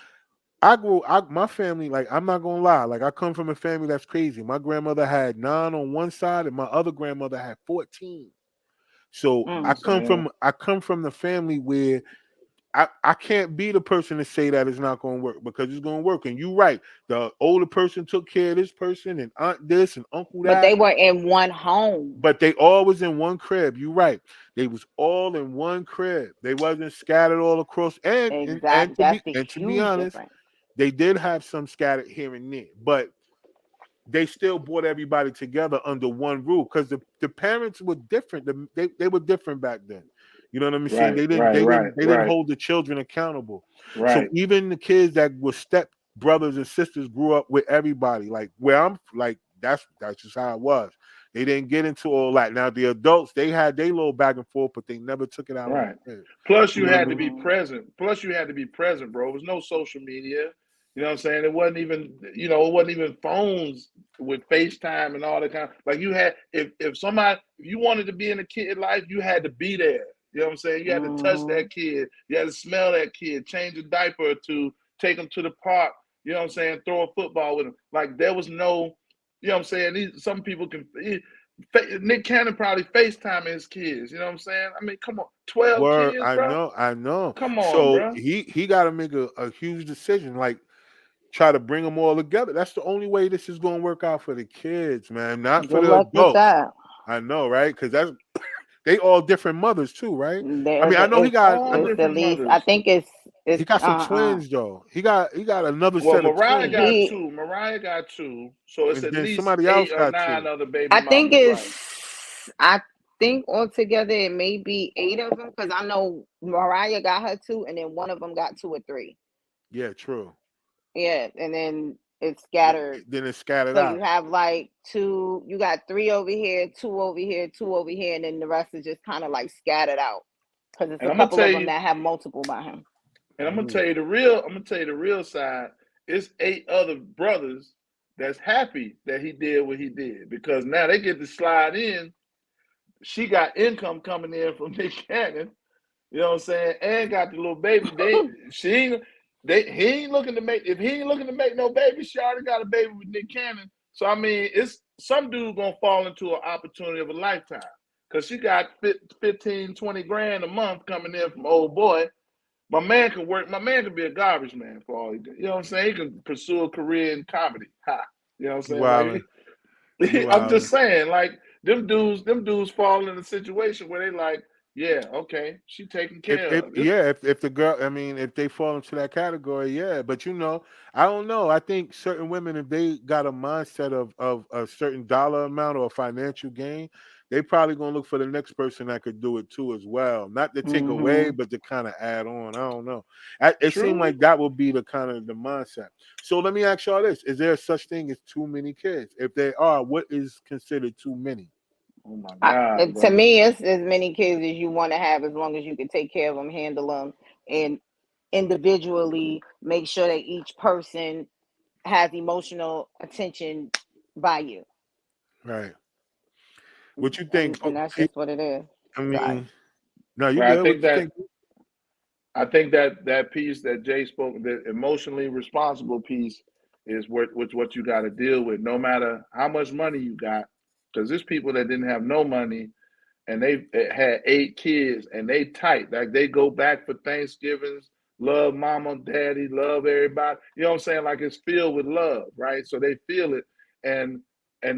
my family, like I'm not gonna lie, like I come from a family that's crazy. My grandmother had 9 on one side, and my other grandmother had 14. So I come Yeah. from the family where I can't be the person to say that it's not going to work because it's going to work. And you're right. The older person took care of this person and aunt this and uncle But that. they were in one home. But they all was in one crib. You're right. They was all in one crib. They wasn't scattered all across. And Exact. That's the to be huge honest, difference. they did have some scattered here and there. But they still brought everybody together under one roof because the parents were different. They were different back then. You know what I'm saying? Right. Right. Right. They didn't Right. hold the children accountable. So Right. even the kids that were step brothers and sisters grew up with everybody. Like where I'm like that's just how it was. They didn't get into all that. Now the adults they had their little back and forth, but they never took it out on Right. the kid. Plus, You you know what I had to mean? be present. Plus, you had to be present, bro. There was no social media. You know what I'm saying? It wasn't even, it wasn't even phones with FaceTime and all that kind of like you had if you wanted to be in a kid life, you had to be there. You know what I'm saying? You had to touch that kid, you had to smell that kid, change a diaper or two, take him to the park, you know what I'm saying, throw a football with him. Like there was no, you know what I'm saying? Some people can Nick Cannon probably FaceTiming his kids. You know what I'm saying? I mean, come on, 12 Word, kids, I bro. know, I know. Come on, So bro. he got to make a huge decision. Like try to bring them all together. That's the only way this is going to work out for the kids, man. Not for Good the luck with adults. that. I know, right? Because that's they all different mothers too, right? I There, mean, I know he it's got All it's the different least. I mothers. think it's he got some twins though. He got another Well, set of Mariah twins, got he. two. Mariah got two. So it's and at then least somebody else 8 or got 9 two. other baby I think mamas, right? I think altogether it may be 8 of them because I know Mariah got her 2, and then one of them got 2 or 3. Yeah, true. Yeah, and then it's scattered. Then it's scattered So you out. have like 2. You got 3 over here, 2 over here, 2 over here, and then the rest is just kind of like scattered out because it's And a I'm gonna couple tell of them you, that have multiple by him. and I'm gonna Mhm. tell you the real. I'm gonna tell you the real side. It's 8 other brothers that's happy that he did what he did because now they get to slide in. She got income coming in from Nick Cannon. You know what I'm saying? And got the little baby. He ain't looking to make if he ain't looking to make no baby, she already got a baby with Nick Cannon. So I mean, it's some dude gonna fall into an opportunity of a lifetime. Cause she got 15, 20 grand a month coming in from old boy. My man can work, my man can be a garbage man for all he did. You know what I'm saying? He can pursue a career in comedy. Ha. You know what I'm You saying? Like wildin'. You I'm just wildin'. saying, like them dudes fall in a situation where they like, Yeah, okay. She taken care of. If the girl, I mean, if they fall into that category, yeah. But I don't know. I think certain women, if they got a mindset of a certain dollar amount or a financial gain, they probably gonna look for the next person that could do it too as well. Not to take away, but to kind of add on. I don't know. It seemed True. like that would be the kind of the mindset. So let me ask y'all this: is there such thing as too many kids? If they are, what is considered too many? Oh my God, To brother. me, it's as many kids as you want to have, as long as you can take care of them, handle them, and individually make sure that each person has emotional attention by you. Right. What you think? And that's just what it is. I Sorry. mean, no, you But good. What you think? I think that piece that Jay spoke, the emotionally responsible piece, is what you got to deal with. No matter how much money you got, because there's people that didn't have no money and they had 8 kids and they tight. Like they go back for Thanksgivings, love mama, daddy, love everybody. You know what I'm saying? Like it's filled with love, right? So they feel it, and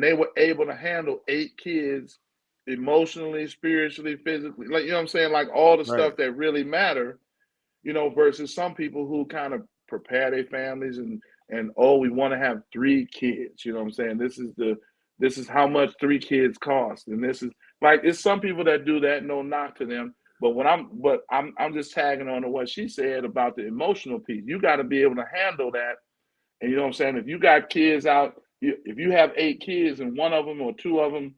they were able to handle 8 kids emotionally, spiritually, physically. Like you know what I'm saying? Like all the Right. stuff that really matter. Versus some people who kind of prepare their families and oh, we want to have 3 kids. You know what I'm saying? This is how much 3 kids cost, and this is like it's some people that do that. No knock to them, but I'm just tagging on to what she said about the emotional piece. You got to be able to handle that, and you know what I'm saying. If you got kids out, if you have 8 kids and one of them or two of them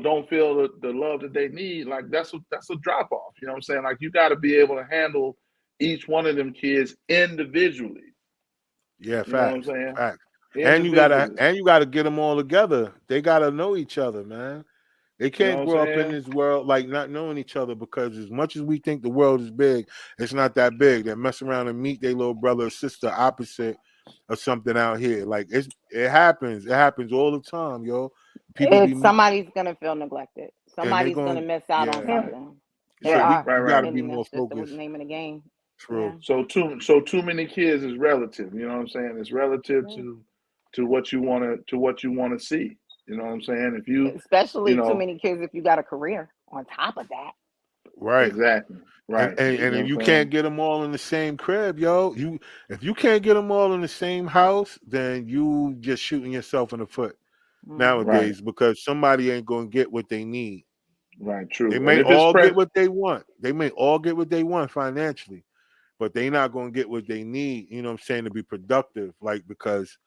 don't feel the love that they need, like that's a drop off. You know what I'm saying? Like you got to be able to handle each one of them kids individually. Yeah, You know what I'm facts, saying? facts. Individually. And you gotta get them all together. They gotta know each other, man. They You know can't what I'm grow up in saying? this world like not knowing each other, because as much as we think the world is big, it's not that big. They mess around and meet their little brother or sister opposite or something out here. Like it happens. It happens all the time, yo. People be It's meet somebody's gonna feel neglected. and they Somebody's gonna going, miss out on yeah. Right. something. They So Right. are, Right. you gotta Right. be and more that's just the focused. name of the game. True. Yeah. So too many kids is relative. You know what I'm saying? It's relative Yeah. to what you want to see. You know what I'm saying? If you Especially too know many kids if you got a career on top of that. Right. exactly And, right. and You and know if what you I'm can't saying? get them all in the same crib, yo, if you can't get them all in the same house, then you just shooting yourself in the foot Hmm. Right. nowadays, because somebody ain't gonna get what they need. Right. They True. And may if it's all get press, what they want. They may all get what they want financially, but they not gonna get what they need. You know what I'm saying, to be productive. Like, because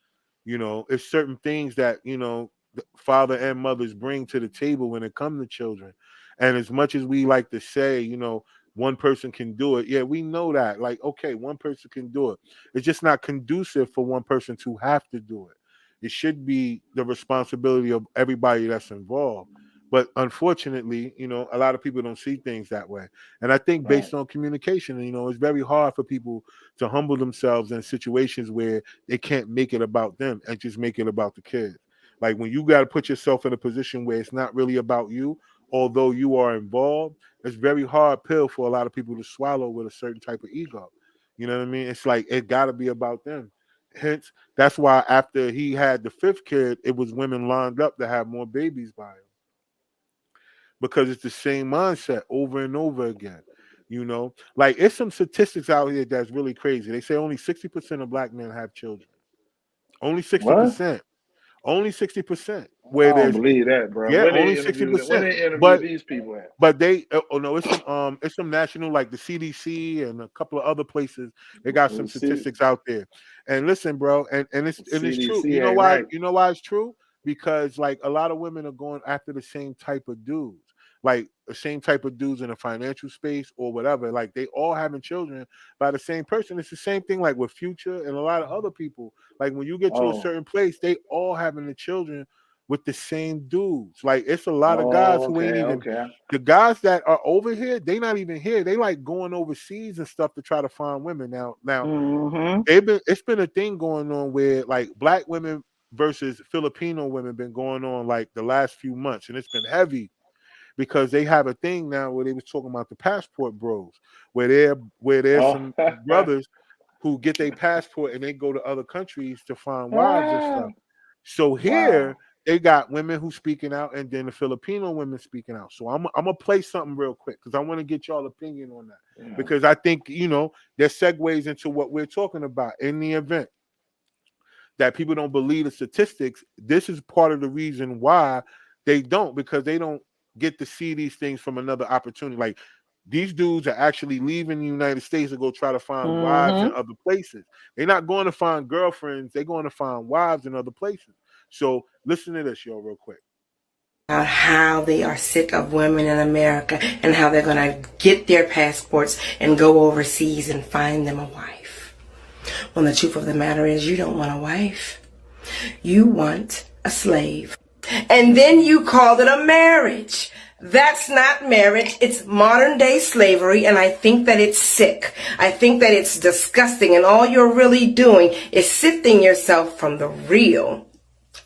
it's certain things that the father and mothers bring to the table when it comes to children. And as much as we like to say, one person can do it, yeah, we know that. Like, okay, one person can do it. It's just not conducive for one person to have to do it. It should be the responsibility of everybody that's involved. But unfortunately, a lot of people don't see things that way. And I think right. based on communication, it's very hard for people to humble themselves in situations where they can't make it about them and just make it about the kids. Like when you got to put yourself in a position where it's not really about you, although you are involved, it's very hard pill for a lot of people to swallow with a certain type of ego. You know what I mean? It's like it got to be about them. Hence, that's why after he had the 5th kid, it was women lined up to have more babies by him, because it's the same mindset over and over again. Like it's some statistics out here that's really crazy. They say only 60% of black men have children. Only What? 60%. Only 60%. I Where don't there's believe that, bro. Yeah, Where only they sixty interview Where percent. they interview But these people at? they oh no, it's some national, like the CDC and a couple of other places. They got Well, some the C, statistics out there. And listen, bro, and it's true. CDC You know ain't why? right. You know why it's true? Because like a lot of women are going after the same type of dudes. Like the same type of dudes in a financial space or whatever. Like they all having children by the same person. It's the same thing like with Future and a lot of other people. Like when you get to a Oh, certain place, they all having the children with the same dudes. Like it's a lot of guys oh, who ain't okay, even, okay. the guys that are over here, they not even here. They like going overseas and stuff to try to find women. Now Hmm. it's been a thing going on where like black women versus Filipino women been going on like the last few months, and it's been heavy because they have a thing now where they was talking about the passport bros, where there's Oh, some brothers who get their passport and they go to other countries to find wives and ah, stuff. So here wow. they got women who speaking out, and then the Filipino women speaking out. So I'm gonna play something real quick because I want to get y'all opinion on that, Yeah. because I think that segues into what we're talking about. In the event that people don't believe the statistics, this is part of the reason why they don't, because they don't get to see these things from another opportunity. Like, these dudes are actually leaving the United States to go try to find wives in other places. They're not going to find girlfriends. They're going to find wives in other places. So listen to this, yo, real quick. About how they are sick of women in America and how they're going to get their passports and go overseas and find them a wife. When the truth of the matter is, you don't want a wife. You want a slave. And then you call it a marriage. That's not marriage. It's modern day slavery, and I think that it's sick. I think that it's disgusting, and all you're really doing is sifting yourself from the real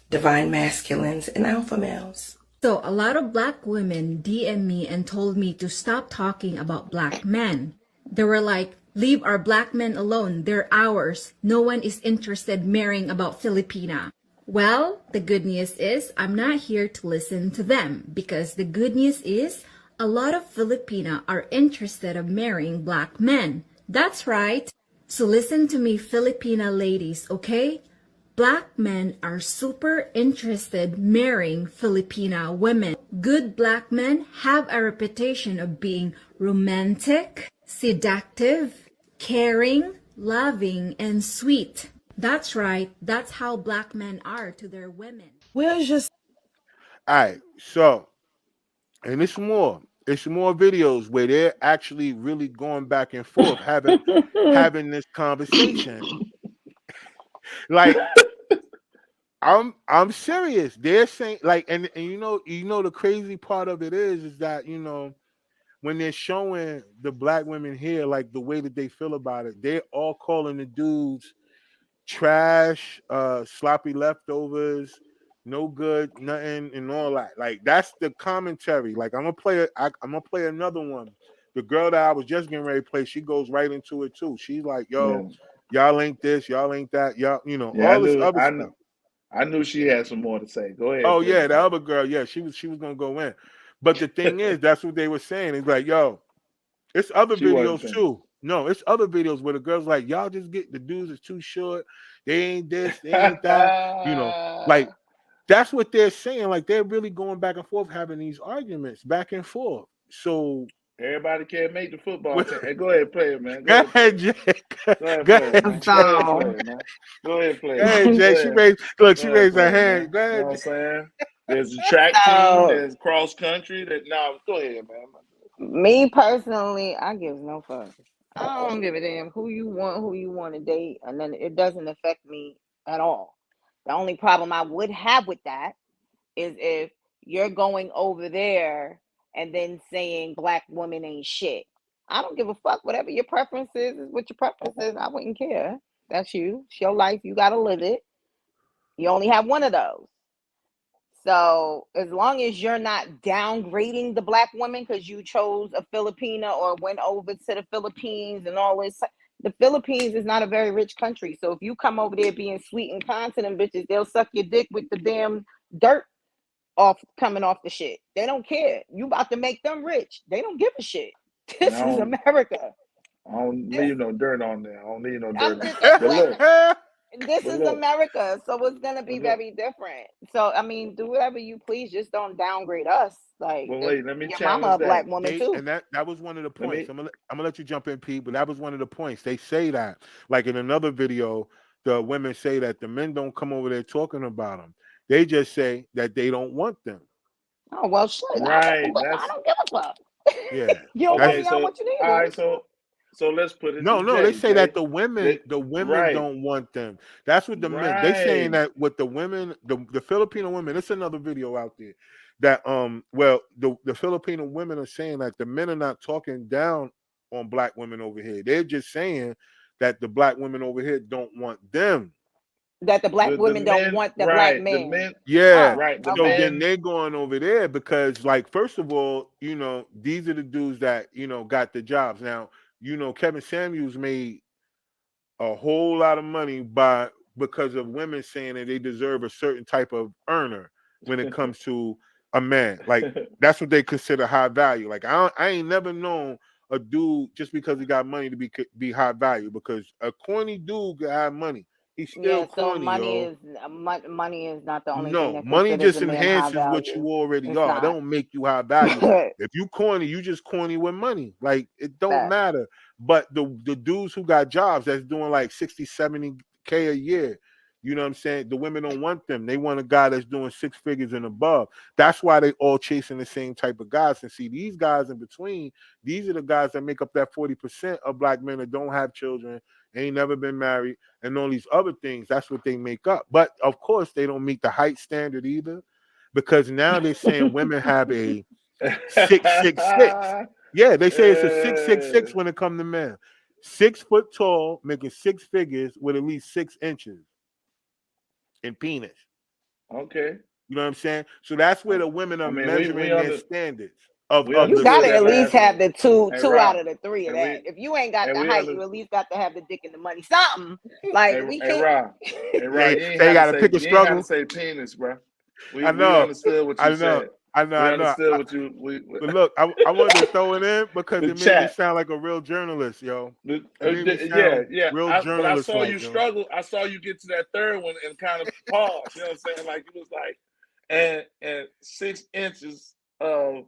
divine masculines and alpha males. So a lot of black women DM me and told me to stop talking about black men. They were like, leave our black men alone. They're ours. No one is interested marrying about Filipina. Well, the good news is I'm not here to listen to them, because the good news is a lot of Filipina are interested of marrying black men. That's right. So listen to me, Filipina ladies, okay? Black men are super interested marrying Filipina women. Good black men have a reputation of being romantic, seductive, caring, loving, and sweet. That's right. That's how black men are to their women. Where's your All right, so, and it's more videos where they're actually really going back and forth, having this conversation. Like, I'm serious. They're saying, like, and the crazy part of it is that when they're showing the black women here, like, the way that they feel about it, they're all calling the dudes trash, sloppy leftovers, no good, nothing, and all that. Like, that's the commentary. Like, I'm gonna play another one. The girl that I was just getting ready to play, she goes right into it too. She's like, "Yo, y'all ain't this, y'all ain't that, y'all, Yeah, all this other stuff." I knew she had some more to say. Go ahead. Oh please. yeah, the other girl, yeah, she was gonna go in. But the thing is, that's what they were saying. It's like, yo, it's other She wasn't videos finished. too. No, it's other videos where the girls like, y'all just get the dudes is too short. They ain't this, they ain't that. Like, that's what they're saying. Like, they're really going back and forth, having these arguments back and forth. So everybody can't make the football team. Hey, go ahead, play it, man. go ahead, Jay. Go ahead, Go play it, ahead, man. Jay. Go ahead, play it, man. Go ahead, play Go it. ahead, Jay. She raised her hand. Go You know ahead. what I'm saying? There's a track team, there's cross country. Go ahead, man. Me personally, I give no fuck. I don't give a damn who you want to date, and then it doesn't affect me at all. The only problem I would have with that is if you're going over there and then saying black women ain't shit. I don't give a fuck. Whatever your preference is what your preference is. I wouldn't care. That's you. It's your life. You gotta live it. You only have one of those. So as long as you're not downgrading the black women because you chose a Filipina or went over to the Philippines and all this, the Philippines is not a very rich country. So if you come over there being sweet and kind to them bitches, they'll suck your dick with the damn dirt coming off the shit. They don't care. You about to make them rich. They don't give a shit. This is America. I don't leave no dirt on there. I don't need no I'm dirt. just But look, this but is look, America, so it's gonna be but look. very different. So I mean, do whatever you please, just don't downgrade us. Like But wait, let me your mama challenge a black that. woman too. And that was one of the Let points. me. I'm gonna let you jump in, Pete, but that was one of the points. They say that, like, in another video, the women say that the men don't come over there talking about them. They just say that they don't want them. Oh well, shit. Right. I don't give a fuck. Yeah. You don't want Okay. me, I don't want you All neither. right. So let's put it No, to Jay. they say that the women right. don't want them. That's what the men. They saying that with the women, the Filipino women. It's another video out there that the Filipino women are saying that the men are not talking down on black women over here. They're just saying that the black women over here don't want them. That the black women don't men, want the black right? men. The men, Yeah. right. The So okay. then they're going over there because, like, first of all, these are the dudes that got the jobs. Now, Kevin Samuels made a whole lot of money because of women saying that they deserve a certain type of earner. when it comes to a man. Like that's what they consider high value. Like I ain't never known a dude just because he got money to be high value, because a corny dude can have money. He's still Yeah, so corny, yo. money is not the only thing No, that money considers just a man high enhances what you value. already It's are. It not. don't make you high value. If you corny, you just corny with money. Like it don't Facts. matter. But the dudes who got jobs that's doing like 60, 70K a year, you know what I'm saying? The women don't want them. They want a guy that's doing 6 figures and above. That's why they all chasing the same type of guys. And see, these guys in between, these are the guys that make up that 40% of black men that don't have children, ain't never been married, and all these other things. That's what they make up. But of course, they don't meet the height standard either, because now they're saying women have a 6'6". Yeah, they say it's a 6'6" when it comes to men. 6 foot tall, making 6 figures with at least 6 inches in penis. Okay. You know what I'm saying? So that's where the women are I mean, measuring their standards of we the You understood gotta that at least last have the two Hey, out Rob, of the three of and that. we If you ain't got and the we height, under you at least got to have the dick and the money. Something. Like hey, we hey can't. Rob, hey Rob, they, you ain't they had to gotta say pick a struggle. penis, bro. I We know, understood what I you know, said. I know, We I know. understood what you But look, I wanted to throw it in because the it made me chat. sound like a real journalist, yo. It made me Yeah, sound yeah. real But I saw journalist-like, you yo. struggle. I saw you get to that third one and kind of pause. You know what I'm saying? Like it was like, and 6 inches of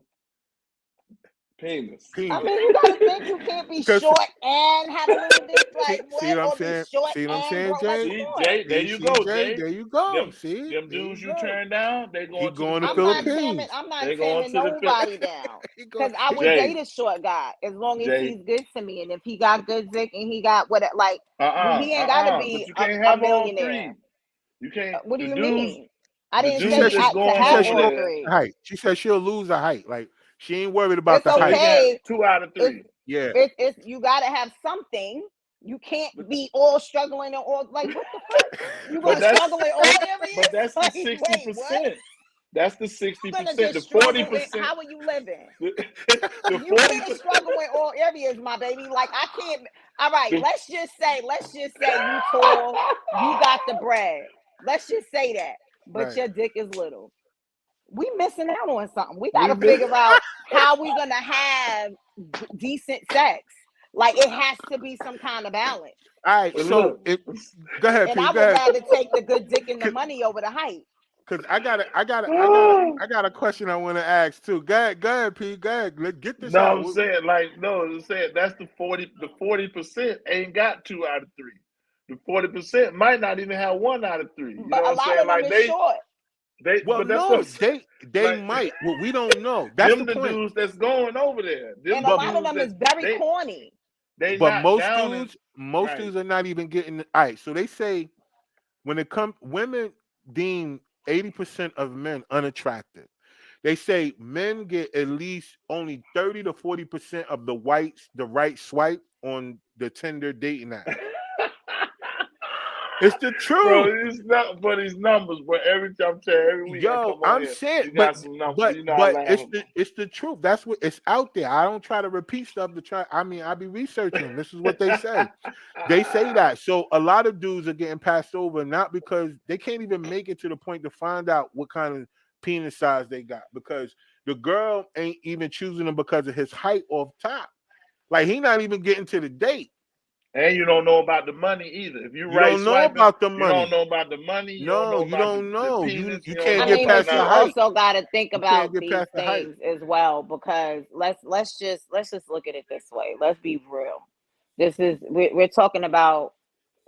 penis. I mean, you gotta think you can't be short and have a little dick. Like see what? what I'm Or be saying? short See what I'm and saying, broke. Like Jay? come See, on. Jay, there you go, Jay. Jay. There you go. Them, See, them there dudes you you go. turn down, they He going to going to the I'm not Philippines. taming. Philippines. I'm not They going taming to the nobody down. He going. Cause I would Jay, date a short guy as long as Jay. he's good to me, and if he got good dick and he got what like he ain't gotta But be you can't a have all millionaire. three. You can't. What do The you dudes, mean? I the didn't She say said dudes that's to going she have said she over all don't there. lose three. a height. She said she'll lose a height. Like she ain't worried about It's the So he height. got okay. 2 out of 3. Yeah. It's you gotta have something. You can't be all struggling and all like what the fuck? You But gonna struggle in all areas? that's the Like, 60%. wait, what? That's the You gonna 60%. just The struggle in 40%. how are you living? The You can't 40%. struggle in all areas, my baby. Like I can't. All right, The, let's just say you tall, you got the bread. Let's just say that, but Right. your dick is little. We missing out on something. We we got to miss. figure out how we gonna have decent sex. Like it has to be some kind of balance. All right. But So look, go ahead, And P. I Go would ahead. rather take the good dick and the money over the height. Cause I got a question I want to ask too. Go ahead, P. Go ahead. Let's get this no, out. I'm saying that's the 40% ain't got 2 out of 3. The 40% might not even have 1 out of 3. You know But what a I'm lot saying? of them Like is short. Well, but that's what no, I'm saying. they Like might. Well, we don't know. That's them the the point. dudes that's going over there. Them And a the lot of dudes them that is very corny. they But not most down in dudes are not even getting. All right. So they say when it comes, women deem 80% of men unattractive. They say men get at least only 30 to 40% of the right swipe on the Tinder dating app. It's the Bro, truth. it's not for these numbers, but every time every week I Yo, come on I'm here, saying, you got some numbers. but You know I laugh it's about. it's the truth. That's what it's out there. I don't try to repeat stuff to try. I mean, I be researching. This is what they say. They say that. So a lot of dudes are getting passed over not because they can't even make it to the point to find out what kind of penis size they got, because the girl ain't even choosing him because of his height off top. Like he not even getting to the date. And you don't know about the money either. If you You right don't know swiping, about the you don't money. know about the money. You don't No, know you about don't the know. You penis. you You don't can't I know get mean, about but past you the none of that. height. also got to think You can't about get these past the height. things as well, because let's just look at it this way. Let's be real. We're talking about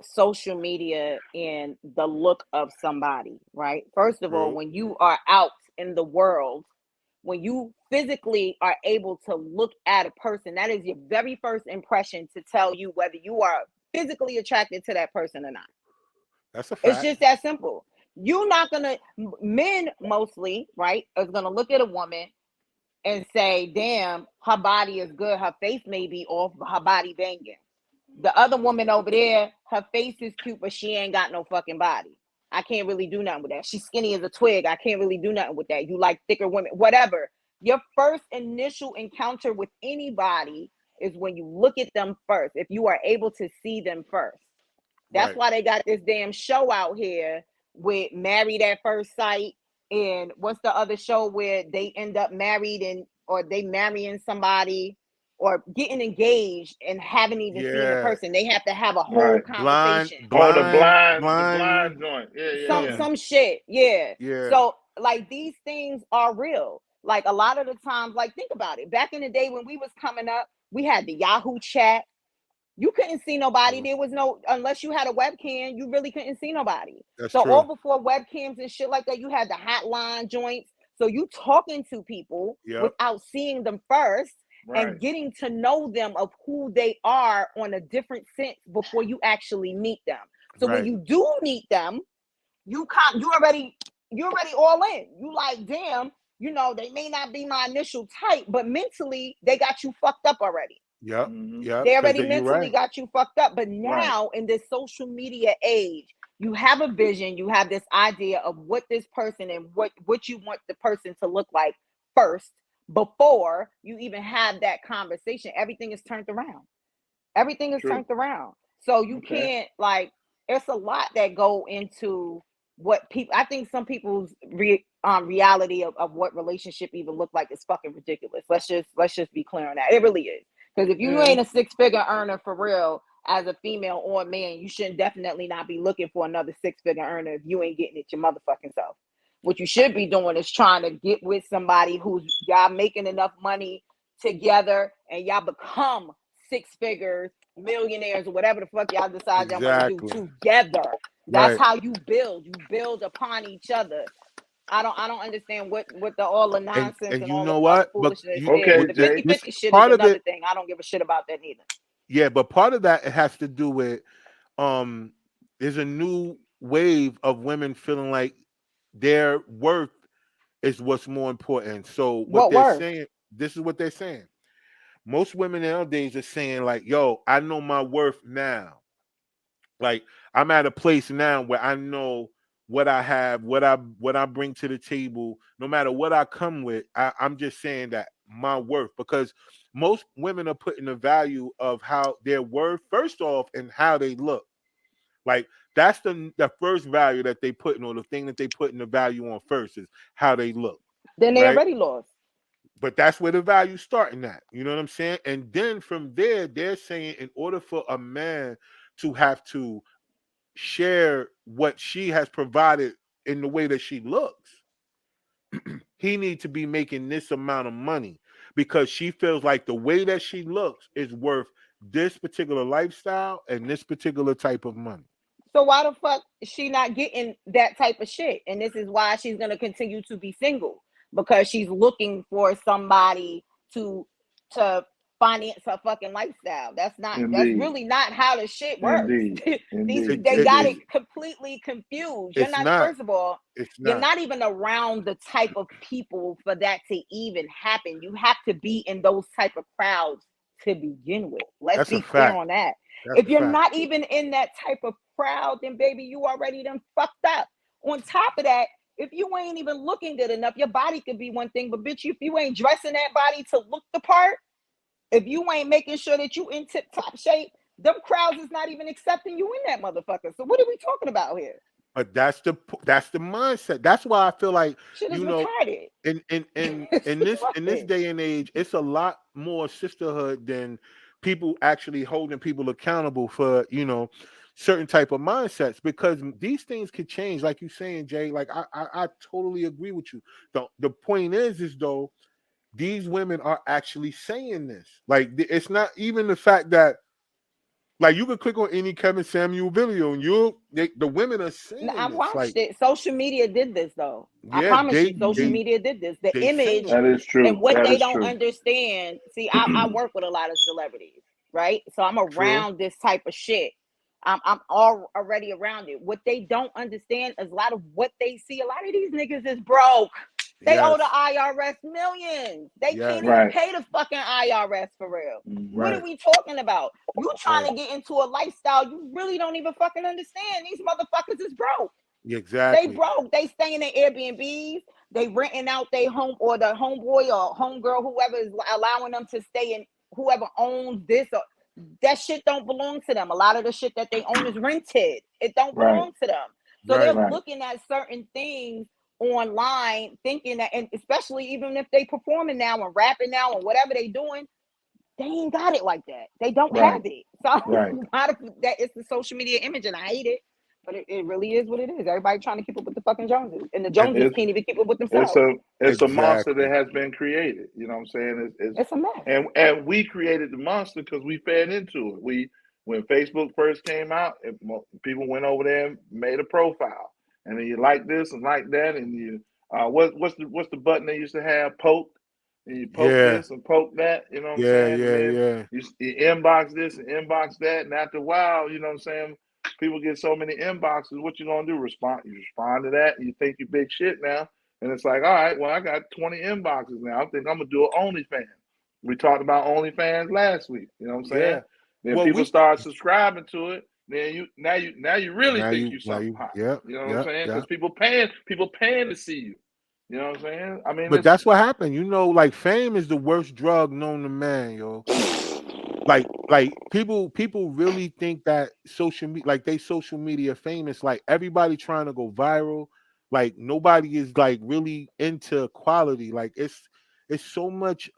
social media and the look of somebody, right? First of all, True. when you are out in the world, when you physically are able to look at a person, that is your very first impression to tell you whether you are physically attracted to that person or not. That's a It's fact. just that simple. You're not gonna, men mostly, right, is gonna look at a woman and say, damn, her body is good, her face may be off, but her body banging. The other woman over there, her face is cute, but she ain't got no fucking body. I can't really do nothing with that. She's skinny as a twig. I can't really do nothing with that. You like thicker women, whatever. Your first initial encounter with anybody is when you look at them first, if you are able to see them first. That's Right. why they got this damn show out here with Married at First Sight And what's the other show where they end up married or they marrying somebody or getting engaged and haven't even seen the Yeah. person? They have to have a whole Right. conversation. Oh, the Blind, blind joint. Yeah. Some shit. Yeah. yeah. So like these things are real. Like a lot of the times, like think about it. Back in the day when we was coming up, we had the Yahoo chat. You couldn't see nobody. There was no, unless you had a webcam, you really couldn't see nobody. That's So true. all before webcams and shit like that, you had the hotline joints. So you talking to people Yep. without seeing them first Right. and getting to know them of who they are on a different sense before you actually meet them. So when Right. you do meet them, you already all in. You like, damn, you know, they may not be my initial type, but mentally they got you fucked up already. Yep. Mhm. Yep. They 'cause already you're mentally right. got you fucked up. But now in this social media age, you have a vision, you have this idea of what this person and what you want the person to look like first before you even have that conversation. Everything is turned around. Everything is True. turned around. So you Okay. can't, like, it's a lot that go into what people, I think some people's reality of what relationship even look like is fucking ridiculous. Let's just be clear on that. It really is. Because if you Yeah. ain't a 6-figure earner for real as a female or a man, you shouldn't definitely not be looking for another 6-figure earner if you ain't getting it your motherfucking self. What you should be doing is trying to get with somebody who's y'all making enough money together and y'all become 6 figures, millionaires, or whatever the fuck y'all decide y'all want to do Exactly. together. That's Right. how you build. You build upon each other. I don't understand what all the nonsense And and you all the know fucking what? But foolishness you, is. Okay, The Jay. 50-50 this shit is part of another it, thing. I don't give a shit about that either. yeah, but part of that it has to do with there's a new wave of women feeling like their worth is what's more important. So what What they're worth? saying, this is what they're saying. Most women nowadays are saying, like, yo, I know my worth now. Like, I'm at a place now where I know what I have, what I bring to the table, no matter what I come with. I'm just saying that my worth, because most women are putting the value of how their worth first off and how they look. Like, that's the first value that they put in, or the thing that they put in the value on first is how they look, Then they right? already lost. But that's where the value's starting at. You know what I'm saying? And then from there, they're saying in order for a man to have to share what she has provided in the way that she looks, he needs to be making this amount of money because she feels like the way that she looks is worth this particular lifestyle and this particular type of money. So why the fuck is she not getting that type of shit? And this is why she's gonna continue to be single, because she's looking for somebody to finance her fucking lifestyle. That's Indeed. really not how the shit works. Indeed. They got It's it completely confused. it's not. First of all, It's you're not. not even around the type of people for that to even happen. You have to be in those type of crowds to begin with. Let's That's a be clear fact. on that. That's If a you're fact. not even in that type of crowd, then baby, you already done fucked up. On top of that, if you ain't even looking good enough, your body could be one thing, but bitch, if you ain't dressing that body to look the part, if you ain't making sure that you in tip top shape, them crowds is not even accepting you in that motherfucker. So what are we talking about here? But that's the mindset. That's why I feel like, Shit is you know, retarded. in this day and age, it's a lot more sisterhood than people actually holding people accountable for, certain type of mindsets, because these things could change, like you saying, Jay. Like I totally agree with you. The point is though, these women are actually saying this. Like, it's not even the fact that, like, you could click on any Kevin Samuel video and the women are saying I this. watched Like, it. Social media did this though. I yeah, promise you, social they media did this. The they image saying That it. is true. and what That they is don't true. understand. See, I work with a lot of celebrities, right? So I'm True. around this type of shit. I'm already around it. What they don't understand is a lot of what they see. A lot of these niggas is broke. They owe the IRS millions. They can't even Right. pay the fucking IRS for real. What are Right. we talking about? You trying Right. to get into a lifestyle you really don't even fucking understand. These motherfuckers is broke. They Exactly. broke. They staying in Airbnbs. They renting out their home, or the homeboy or homegirl, whoever is allowing them to stay in, whoever owns this, or that shit don't belong to them. A lot of the shit that they own is rented. It don't Right. belong to them. So Right. they're Right. looking at certain things online thinking that, and especially even if they performing now and rapping now and whatever they doing, they ain't got it like that. They don't Right. have it. So Right. that it's the social media image, and I hate it. But it really is what it is. Everybody trying to keep up with the fucking Joneses, and the Joneses It's can't even keep up with it's themselves. it's a monster Exactly. that has been created. You know what I'm saying? It's a mess. And we created the monster because we fed into it. When Facebook first came out, people went over there and made a profile, and then you like this and like that, and you what's the button they used to have, poke, and you poke Yeah. this and poke that. You know what I'm Yeah, saying? And yeah, then yeah. you inbox this and inbox that, and after a while, you know what I'm saying? People get so many inboxes. What you gonna do? You respond to that, and you think you big shit now. And it's like, all right, well, I got 20 inboxes now. I think I'm gonna do an OnlyFans. We talked about OnlyFans last week. You know what I'm saying? Yeah. Then Well, people we start subscribing to it. Then you really now think you you now something you hot. yep, You know what I'm yep, saying? yep. Because people paying to see you. You know what I'm saying? I mean, But that's what happened. You know, like fame is the worst drug known to man, yo. Like people really think that social media, like they social media famous, like everybody trying to go viral. Like nobody is like really into quality. Like it's so much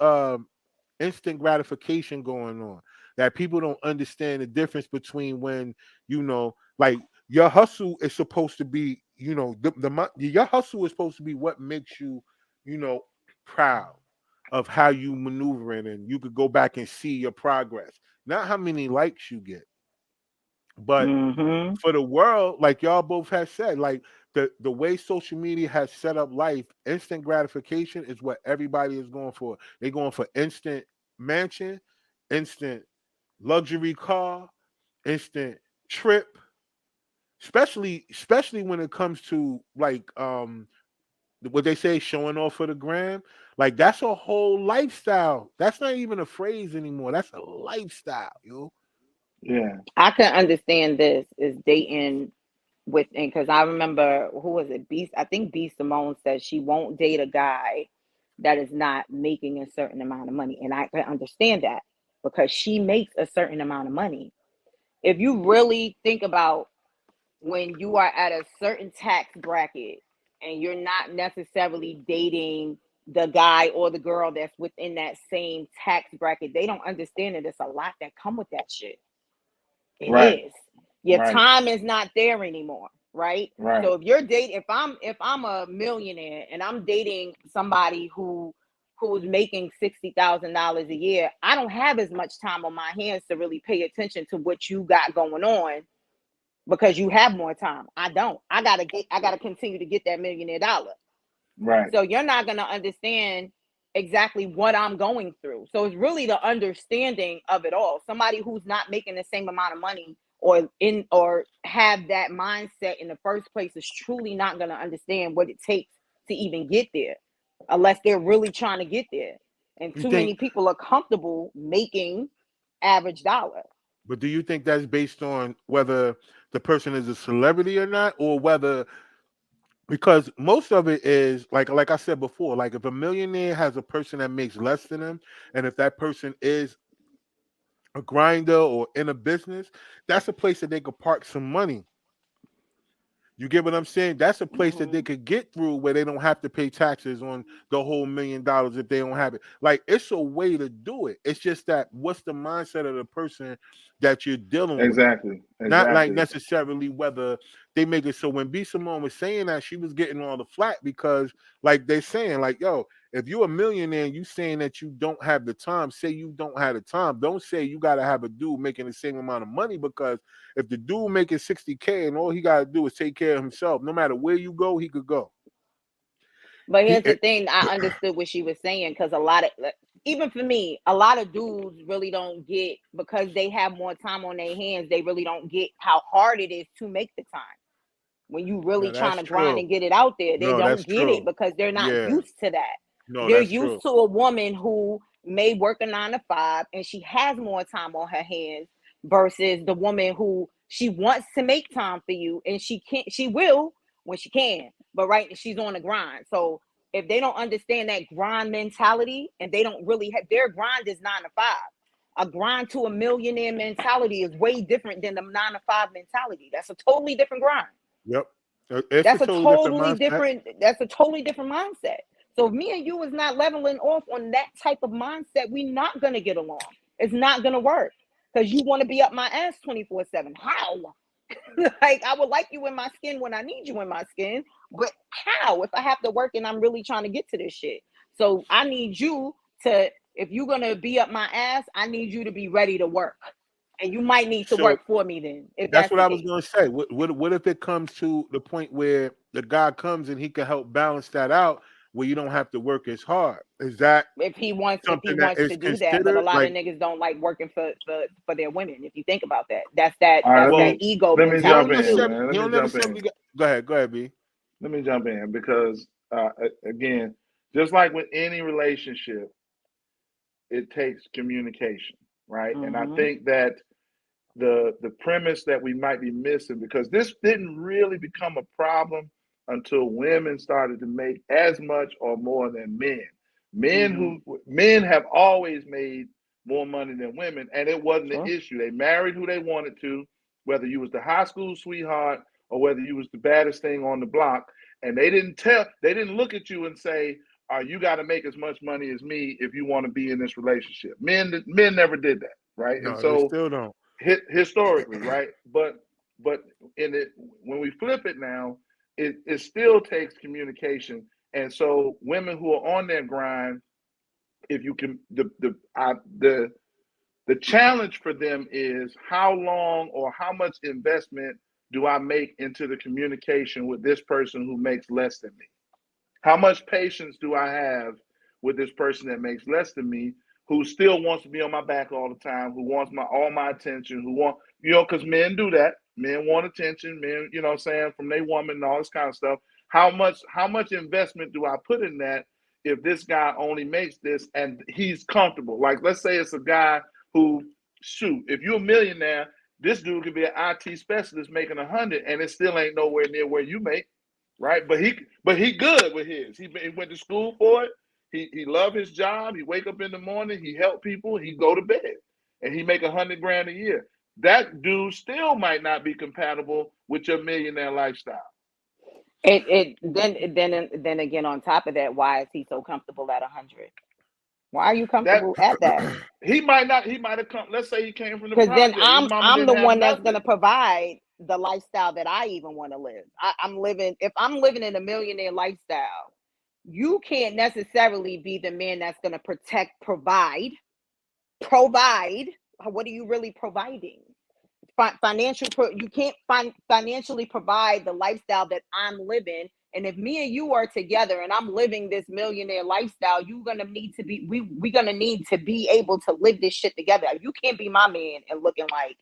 instant gratification going on that people don't understand the difference between when, you know, like your hustle is supposed to be, you know, your hustle is supposed to be what makes you, you know, proud of how you maneuvering, and you could go back and see your progress, not how many likes you get. But Mm-hmm. for the world, like y'all both have said, like the way social media has set up life, instant gratification is what everybody is going for. They're going for instant mansion, instant luxury car, instant trip, especially when it comes to like what they say, showing off for the gram. Like that's a whole lifestyle. That's not even a phrase anymore. That's a lifestyle, yo. yeah, I can understand this is dating within, because I remember, who was it? Beast. I think B Simone said she won't date a guy that is not making a certain amount of money, and I can understand that because she makes a certain amount of money. If you really think about when you are at a certain tax bracket and you're not necessarily dating the guy or the girl that's within that same tax bracket, they don't understand that it's a lot that come with that shit. It right, is. Your right, time is not there anymore, right? right, So if you're dating, if I'm a millionaire and I'm dating somebody who's making $60,000 a year, I don't have as much time on my hands to really pay attention to what you got going on because you have more time. I don't. I gotta continue to get that millionaire dollar. right, So you're not gonna understand exactly what I'm going through. So it's really the understanding of it all. Somebody who's not making the same amount of money or have that mindset in the first place is truly not gonna understand what it takes to even get there, unless they're really trying to get there. And You too think, many people are comfortable making average dollar. but do you think that's based on whether the person is a celebrity or not, or whether, because most of it is like I said before, like if a millionaire has a person that makes less than him, and if that person is a grinder or in a business, that's a place that they could park some money. You get what I'm saying? That's a place that they Mm-hmm. could get through where they don't have to pay taxes on the whole $1 million if they don't have it. Like it's a way to do it. It's just that what's the mindset of the person that you're dealing with? exactly, Not like exactly, necessarily whether they make it. So when B Simone was saying that, she was getting all the flack because like they saying like, yo, if you're a millionaire and you saying that you don't have the time, say you don't have the time. Don't say you gotta have a dude making the same amount of money, because if the dude making 60K and all he gotta do is take care of himself, no matter where you go, he could go. But He here's the thing, I understood what she was saying because a lot of, even for me, a lot of dudes really don't get, because they have more time on their hands, they really don't get how hard it is to make the time. When you really no, trying that's to grind true. and get it out there, they No, that's don't get it true. because they're not Yeah, used to that. no, They're that's used true. to a woman who may work a 9 to 5 and she has more time on her hands versus the woman who she wants to make time for you and she will when she can, but right, she's on the grind. So if they don't understand that grind mentality and they don't really have, their grind is 9 to 5. A grind to a millionaire mentality is way different than the 9 to 5 mentality. That's a totally different grind. Yep. It's a totally different mindset. That's a totally different mindset. So if me and you is not leveling off on that type of mindset, we're not gonna get along. It's not gonna work because you want to be up my ass 24/7. How? Like, I would like you in my skin when I need you in my skin, but how? If I have to work and I'm really trying to get to this shit. So I need you to, if you're gonna be up my ass, I need you to be ready to work. And you might need to work for me then. If that's what I was gonna say. What if it comes to the point where the guy comes and he can help balance that out where you don't have to work as hard? Is that if he wants to do that? But a lot of niggas don't like working for their women. If you think about that, that's that ego let me jump in, mentality. man. Go ahead, B. Let me jump in because again, just like with any relationship, it takes communication, right? And I think that the premise that we might be missing, because this didn't really become a problem until women started to make as much or more than men. Men have always made more money than women, and it wasn't an issue. They married who they wanted to, whether you was the high school sweetheart or whether you was the baddest thing on the block. And they didn't look at you and say, you got to make as much money as me if you want to be in this relationship. Men never did that, right? No, and so they still don't. Historically, right? But in it, when we flip it now, it still takes communication. And so women who are on their grind, if you can, the challenge for them is how long or how much investment do I make into the communication with this person who makes less than me? How much patience do I have with this person that makes less than me, who still wants to be on my back all the time, who wants all my attention, because men do that. Men want attention, men, you know what I'm saying, from their woman and all this kind of stuff. How much investment do I put in that if this guy only makes this and he's comfortable? Like, let's say it's a guy who, if you're a millionaire, this dude could be an IT specialist making 100 and it still ain't nowhere near where you make, right? But he good with his. He went to school for it. He love his job. He wake up in the morning. He help people. He go to bed, and he make $100 grand a year. That dude still might not be compatible with your millionaire lifestyle. Then again, on top of that, why is he so comfortable at 100? Why are you comfortable at that? He might have come. Let's say he came from the because then project. I'm the one that's gonna provide the lifestyle that I even want to live. If I'm living in a millionaire lifestyle, you can't necessarily be the man that's going to provide. What are you really providing? You can't financially provide the lifestyle that I'm living. And if me and you are together and I'm living this millionaire lifestyle, we're going to need to be able to live this shit together. You can't be my man and looking like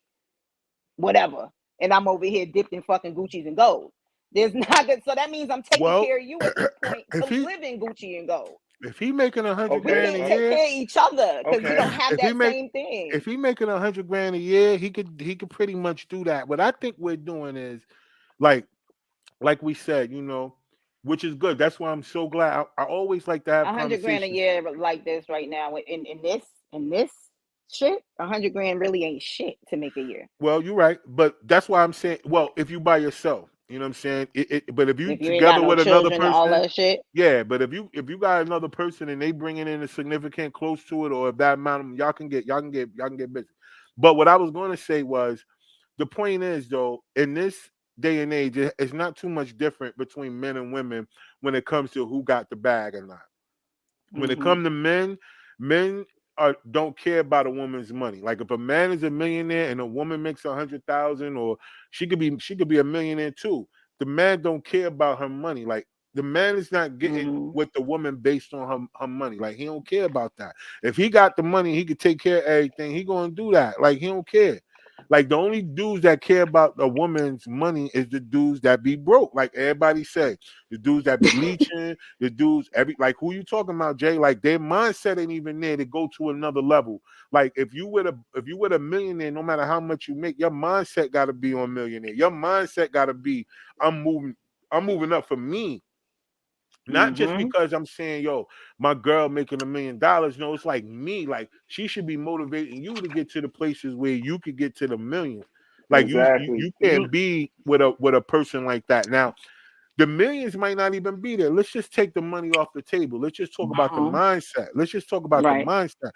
whatever. And I'm over here dipped in fucking Gucci's and gold. There's not good. So that means I'm taking care of you at this point to live in Gucci and gold. If he making $100 grand a year, we take care of each other because we don't have same thing. If he making $100 grand a year, he could pretty much do that. What I think we're doing is like we said, which is good. That's why I'm so glad. I always like to have $100 grand a year like this right now in this shit. $100 grand really ain't shit to make a year. Well, you're right, but that's why I'm saying. Well, if you by yourself, you know what I'm saying. But if you together with another person, all that shit. Yeah, but if you got another person and they bringing in a significant close to it, or if that amount, y'all can get busy. But what I was going to say was, the point is though, in this day and age, it's not too much different between men and women when it comes to who got the bag or not. When it comes to men don't care about a woman's money. Like if a man is a millionaire and a woman makes 100,000, or she could be a millionaire too. The man don't care about her money. Like the man is not getting with the woman based on her money. Like he don't care about that. If he got the money, he could take care of everything. He gonna do that. Like he don't care. Like the only dudes that care about a woman's money is the dudes that be broke. Like everybody say, the dudes that be leeching, the dudes like who you talking about, Jay? Like their mindset ain't even there to go to another level. Like if you with a millionaire, no matter how much you make, your mindset got to be on millionaire. Your mindset got to be I'm moving up for me. Not just because I'm saying, yo, my girl making $1 million. No, it's like me. Like she should be motivating you to get to the places where you could get to the millions. Like exactly. you can't be with a person like that. Now, the millions might not even be there. Let's just take the money off the table. Let's just talk about the mindset. Let's just talk about the Right. mindset.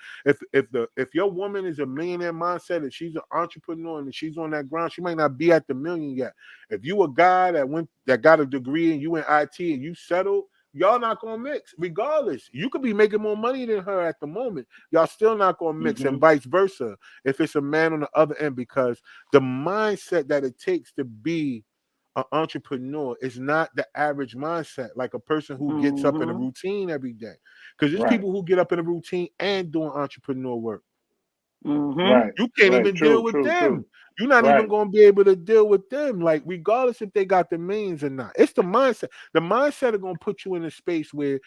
If your woman is a millionaire mindset and she's an entrepreneur and she's on that ground, she might not be at the million yet. If you a guy that got a degree and you in IT and you settled, y'all not gonna mix. Regardless, you could be making more money than her at the moment. Y'all still not gonna mix, and vice versa. If it's a man on the other end, because the mindset that it takes to be an entrepreneur is not the average mindset, like a person who gets up in a routine every day. Because there's Right. people who get up in a routine and doing entrepreneur work. Right. You can't Right. even True, deal with true, them. true. You're not Right. even going to be able to deal with them. Like, regardless if they got the means or not. It's the mindset. The mindset is going to put you in a space where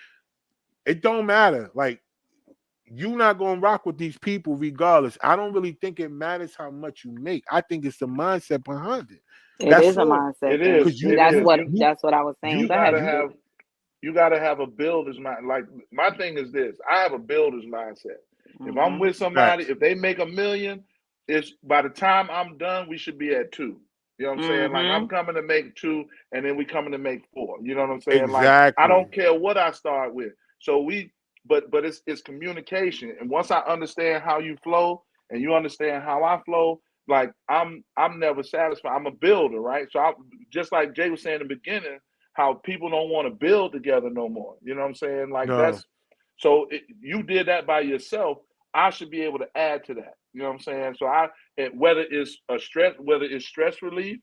it don't matter. Like, you're not going to rock with these people regardless. I don't really think it matters how much you make. I think it's the mindset behind it. It That's is a all. mindset It thing. is. Because It That's is. what You that's what I was saying. you Go ahead. gotta have you gotta have a builder's mind. Like my thing is this: I have a builder's mindset. If I'm with somebody, Facts. if they make $1 million, it's by the time I'm done, we should be at 2. You know what I'm saying? Like I'm coming to make 2, and then we coming to make 4. You know what I'm saying? Like I Exactly. don't care what I start with. So but it's communication. And once I understand how you flow, and you understand how I flow, like I'm never satisfied. I'm a builder, right? So just like Jay was saying in the beginning, how people don't want to build together no more. You know what I'm saying? Like No. you did that by yourself. I should be able to add to that. You know what I'm saying? So whether it's stress relief,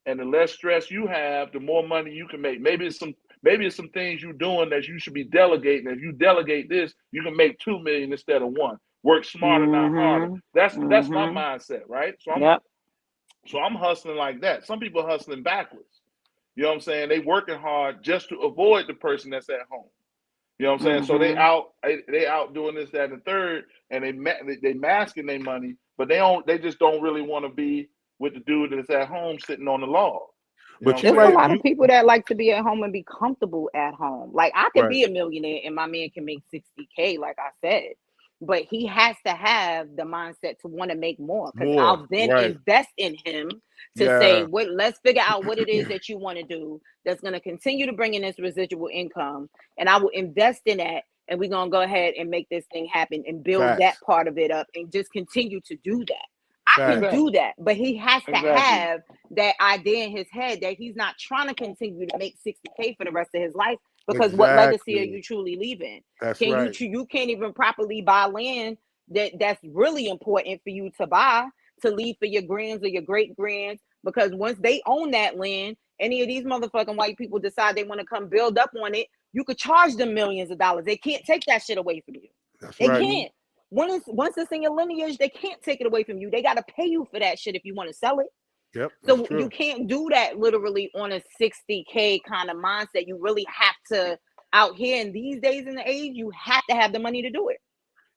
and the less stress you have, the more money you can make. Maybe it's some things you're doing that you should be delegating. If you delegate this, you can make 2 million instead of 1. Work smarter, not harder. That's my mindset, right? So I'm hustling like that. Some people are hustling backwards. You know what I'm saying? They working hard just to avoid the person that's at home. You know what I'm saying? So they out doing this, that, and the third, and they masking their money, but they just don't really want to be with the dude that's at home sitting on the log. You know But what you're I'm There's a saying? right. lot of people that like to be at home and be comfortable at home. Like I could Right. be a millionaire and my man can make 60K, like I said. But he has to have the mindset to want to make more, because More. I'll then Right. invest in him to say, Yeah. let's figure out what it is that you want to do that's going to continue to bring in this residual income. And I will invest in that. And we're going to go ahead and make this thing happen and build that Facts. part of it up and just continue to do that. I can Facts. do that, but he has to Exactly. have that idea in his head that he's not trying to continue to make 60K for the rest of his life, because what legacy are Exactly. you truly leaving? That's Can right. you can't even properly buy land that's really important for you to buy to leave for your grands or your great grands, because once they own that land, any of these motherfucking white people decide they want to come build up on it, you could charge them millions of dollars. They can't take that shit away from you. That's They right. can't. Once it's in your lineage, they can't take it away from you. They got to pay you for that shit if you want to sell it. Yep. That's So true. you can't do that literally on a 60K kind of mindset. You really have to, out here in these days and the age, you have to have the money to do it.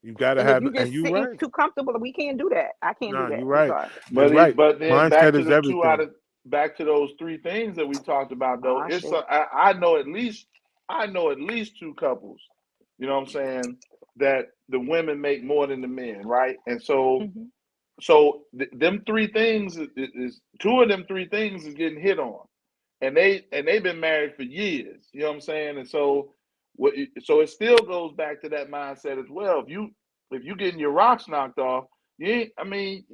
You gotta And if have, you and just you sitting right. too comfortable, we can't do that. I can't No, do that. you're I'm right. sorry. You're right. But then Mindset is everything. back to those 3 things that we talked about though. Ah, It's shit. I know at least 2 couples, you know what I'm saying, that the women make more than the men, right? And so them 3 things is 2 of them 3 things is getting hit on, and they've been married for years. You know what I'm saying? And so it still goes back to that mindset as well. If you getting your rocks knocked off, you ain't. I mean,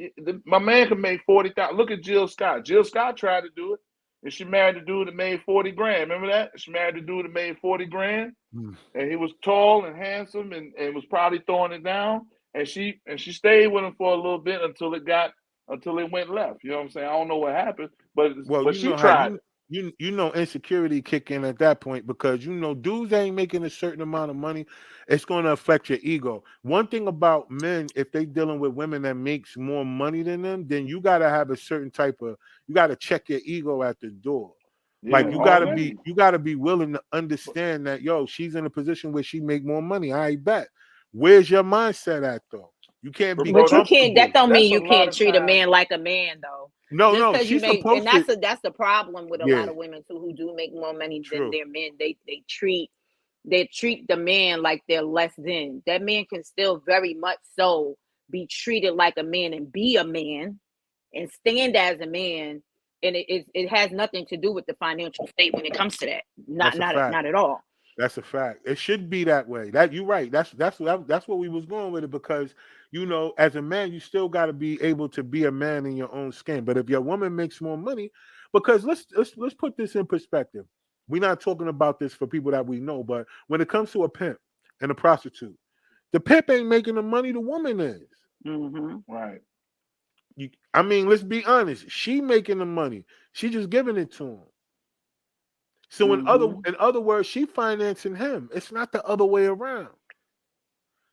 my man can make 40,000. Look at Jill Scott. Jill Scott tried to do it, and she married a dude that made 40 grand. Remember that? She married a dude that made 40 grand, and he was tall and handsome, and was probably throwing it down. And she stayed with him for a little bit until it went left. You know what I'm saying? I don't know what happened, but Well, you she know how tried it. you know insecurity kick in at that point, because you know dudes ain't making a certain amount of money. It's going to affect your ego. One thing about men, if they dealing with women that makes more money than them, then you got to have a certain type of, you got to check your ego at the door. Like Yeah, you already. got to be willing to understand that, yo, she's in a position where she make more money. I bet. Where's your mindset at though? You can't be But you That's can't. That comfortable. don't mean a you lot can't of treat a times. man like a man, though. No, Just no, because you she's make, and supposed to. that's the problem with a Yeah, lot of women too, who do make more money than true. their men. They treat the man like they're less than. That man can still very much so be treated like a man and be a man and stand as a man, and it has nothing to do with the financial state when it comes to that. Not at all. That's a fact. It should be that way. That you're right. That's what we was going with it, because you know, as a man, you still got to be able to be a man in your own skin. But if your woman makes more money, because let's put this in perspective. We're not talking about this for people that we know, but when it comes to a pimp and a prostitute, the pimp ain't making the money, the woman is. Right. I mean, let's be honest. She making the money. She just giving it to him. So in other words, she financing him. It's not the other way around.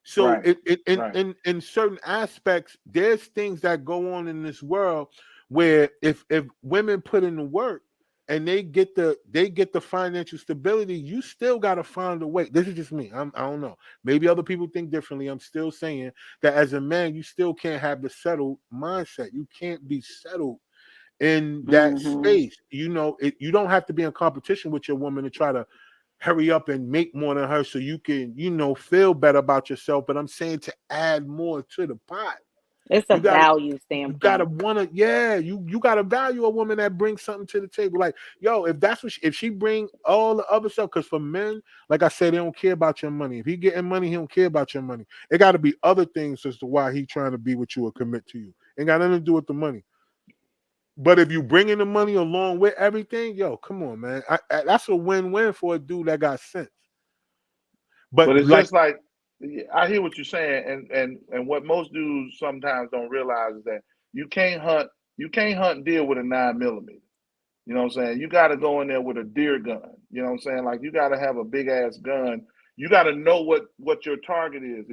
So in certain aspects, there's things that go on in this world where if women put in the work and they get the financial stability, you still got to find a way. This is just me. I don't know. Maybe other people think differently. I'm still saying that as a man, you still can't have the settled mindset. You can't be settled in that space. You know, you don't have to be in competition with your woman to try to hurry up and make more than her so you can, you know, feel better about yourself. But I'm saying to add more to the pot. It's a value standpoint. You gotta wanna, you gotta value a woman that brings something to the table. Like, yo, if she bring all the other stuff, because for men, like I said, they don't care about your money. If he getting money, he don't care about your money. It got to be other things as to why he trying to be with you or commit to you. Ain't got nothing to do with the money. But if you bring in the money along with everything, yo, come on, man. That's a win-win for a dude that got sense. But it's just like, I hear what you're saying, and what most dudes sometimes don't realize is that you can't hunt deer with a 9mm. You know what I'm saying? You got to go in there with a deer gun. You know what I'm saying? Like, you got to have a big ass gun. You got to know what your target is.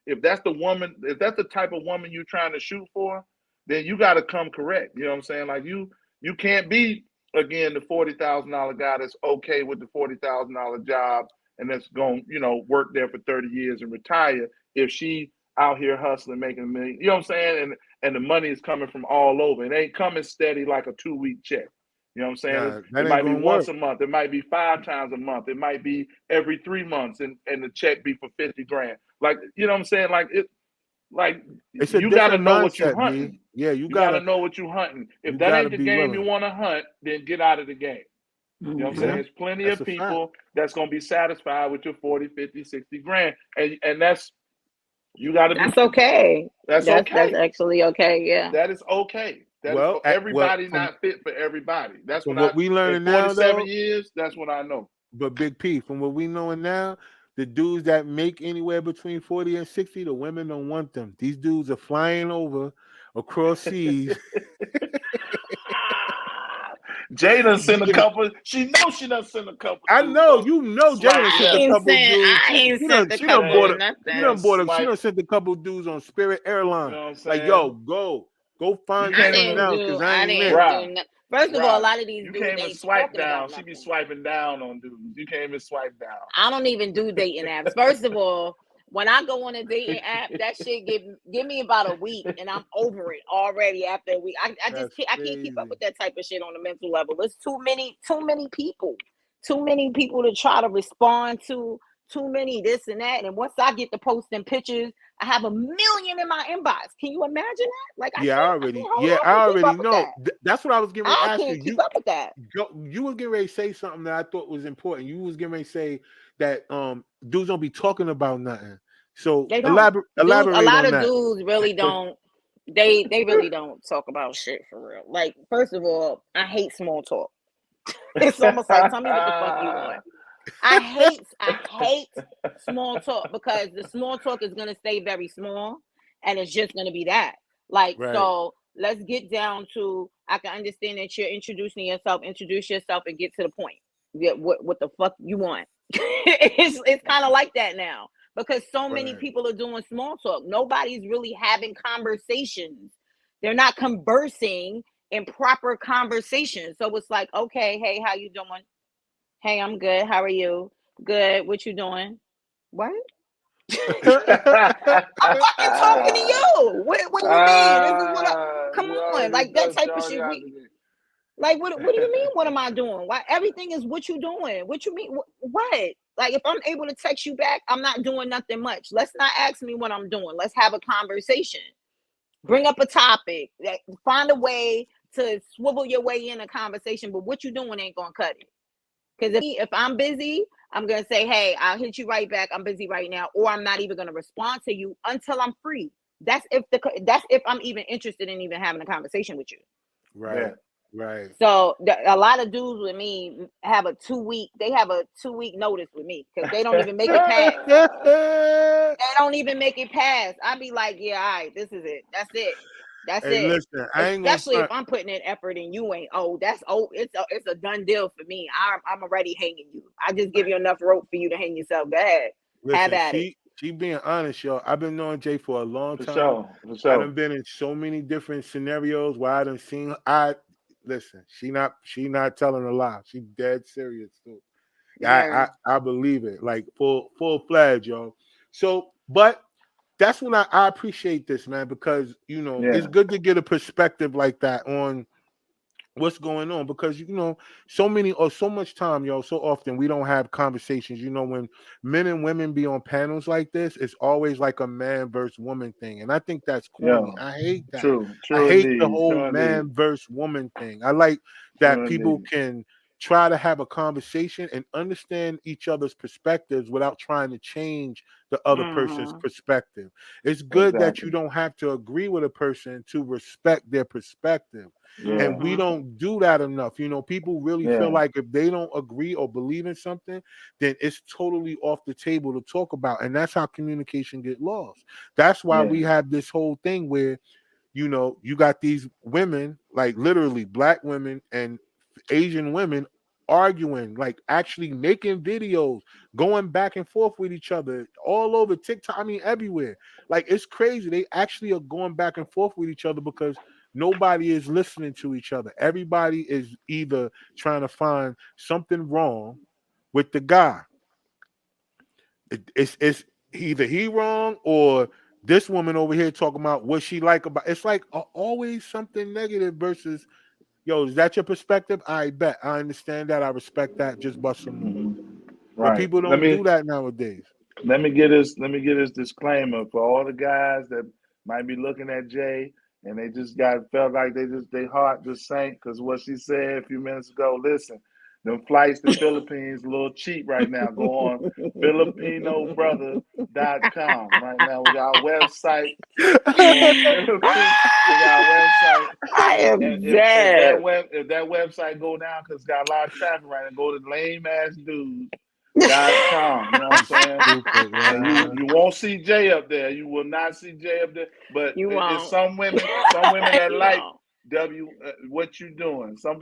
If that's the type of woman you're trying to shoot for, then you got to come correct. You know what I'm saying? Like, you can't be, again, the $40,000 guy that's okay with the $40,000 job and that's going, you know, work there for 30 years and retire if she out here hustling, making $1 million. You know what I'm saying? And the money is coming from all over. It ain't coming steady like a 2-week check. You know what I'm saying? It might be once a month. It might be 5 times a month. It might be every 3 months, and the check be for $50,000. Like, you know what I'm saying? You got to know what you're hunting. Yeah, you got to know what you're hunting. If that ain't the game you want to hunt, then get out of the game. You know what I'm saying? There's plenty of people that's going to be satisfied with your 40, 50, 60 grand. And that's, you got to be. That's okay. That's okay. That's actually okay. Yeah. That is okay. Everybody not fit for everybody. That's what we learning now. 47 years. That's what I know. But Big P, from what we knowing now, the dudes that make anywhere between 40 and 60, the women don't want them. These dudes are flying over across seas. Jay done sent a couple. She knows she done sent a couple. I know, you know, Jay done sent a couple dudes. I ain't sent a couple. She done sent a couple dudes on Spirit Airlines. You know like, yo, go find them now because I ain't there. First of all, a lot of these you dudes, can't even swipe down. She be swiping down on dudes. You can't even swipe down. I don't even do dating apps. First of all, when I go on a dating app, that shit give me about a week, and I'm over it already after a week. I can't keep up with that type of shit on the mental level. It's too many people to try to respond to. Too many this and that, and once I get to posting pictures, I have 1 million in my inbox. Can you imagine that? Like, I already know. That's what I was getting ready to ask you. I can't keep up with that. You was getting ready to say something that I thought was important. You was getting ready to say that dudes don't be talking about nothing. So elaborate. A lot of dudes really don't. They really don't talk about shit for real. Like, first of all, I hate small talk. It's almost like, tell me what the fuck you want. I hate small talk, because the small talk is gonna stay very small, and it's just gonna be that. Like, so let's get down to, I can understand that you're introducing yourself, introduce yourself and get to the point. Yeah, what the fuck you want? It's kind of like that now, because so many people are doing small talk. Nobody's really having conversations. They're not conversing in proper conversation. So it's like, okay, hey, how you doing? Hey, I'm good. How are you? Good. What you doing? What? I'm fucking talking to you. What do you mean? This is what come on, like that type of shit. Like, what do you mean? What am I doing? Why everything is what you doing? What you mean? What? Like, if I'm able to text you back, I'm not doing nothing much. Let's not ask me what I'm doing. Let's have a conversation. Bring up a topic. Find a way to swivel your way in a conversation, but what you doing ain't gonna cut it. Because if I'm busy, I'm gonna say, hey, I'll hit you right back. I'm busy right now, or I'm not even gonna respond to you until I'm free. That's if I'm even interested in even having a conversation with you. Right. Yeah. Right. So a lot of dudes with me have a 2 week. They have a 2 week notice with me because they don't even make it past. They don't even make it past. I be like, yeah, all right, this is it. That's it. That's Hey, it. listen, I ain't gonna Especially if front. I'm putting in effort and you ain't. Oh, it's a done deal for me. I'm already hanging you. I just give you enough rope for you to hang yourself. Go ahead. Have Listen, at it. she being honest, y'all. I've been knowing Jay for a long For time. sure. For I sure. done been in so many different scenarios where I done seen. Listen. She not telling a lie. She dead serious too. Very. I believe it, like full fledged, y'all. So, but that's when I appreciate this, man, because Yeah. it's good to get a perspective like that on what's going on, because so much time, yo, so often we don't have conversations. When men and women be on panels like this, it's always like a man versus woman thing, and I think that's corny. Yeah. I hate that. True. I True hate the indeed. whole True man indeed. versus woman thing. I like that True people indeed. can try to have a conversation and understand each other's perspectives without trying to change the other person's perspective. It's good that Exactly. you don't have to agree with a person to respect their perspective. Yeah. And we don't do that enough. People really feel Yeah. like if they don't agree or believe in something, then it's totally off the table to talk about. And that's how communication get lost. That's why Yeah. we have this whole thing where, you got these women, like literally black women and Asian women arguing, like actually making videos, going back and forth with each other all over TikTok. I mean, everywhere. Like, it's crazy. They actually are going back and forth with each other because nobody is listening to each other. Everybody is either trying to find something wrong with the guy. It's either he wrong or this woman over here talking about what she like about. It's like always something negative versus, yo, is that your perspective? I bet. I understand that. I respect that. Just bust some move. But Right. people don't do that nowadays. Let me get this disclaimer for all the guys that might be looking at Jay and they just felt like their heart just sank because what she said a few minutes ago. Listen, them flights to Philippines a little cheap right now. Go on FilipinoBrother.com right now. We got our website. Go on Philippines. We got our website. I am And dead. if that website go down because it's got a lot of traffic right now, go to lameassdude.com. You know what I'm saying? Stupid, And man. you won't see Jay up there. You will not see Jay up there. But You it's won't. some women that You like won't. what you doing. Some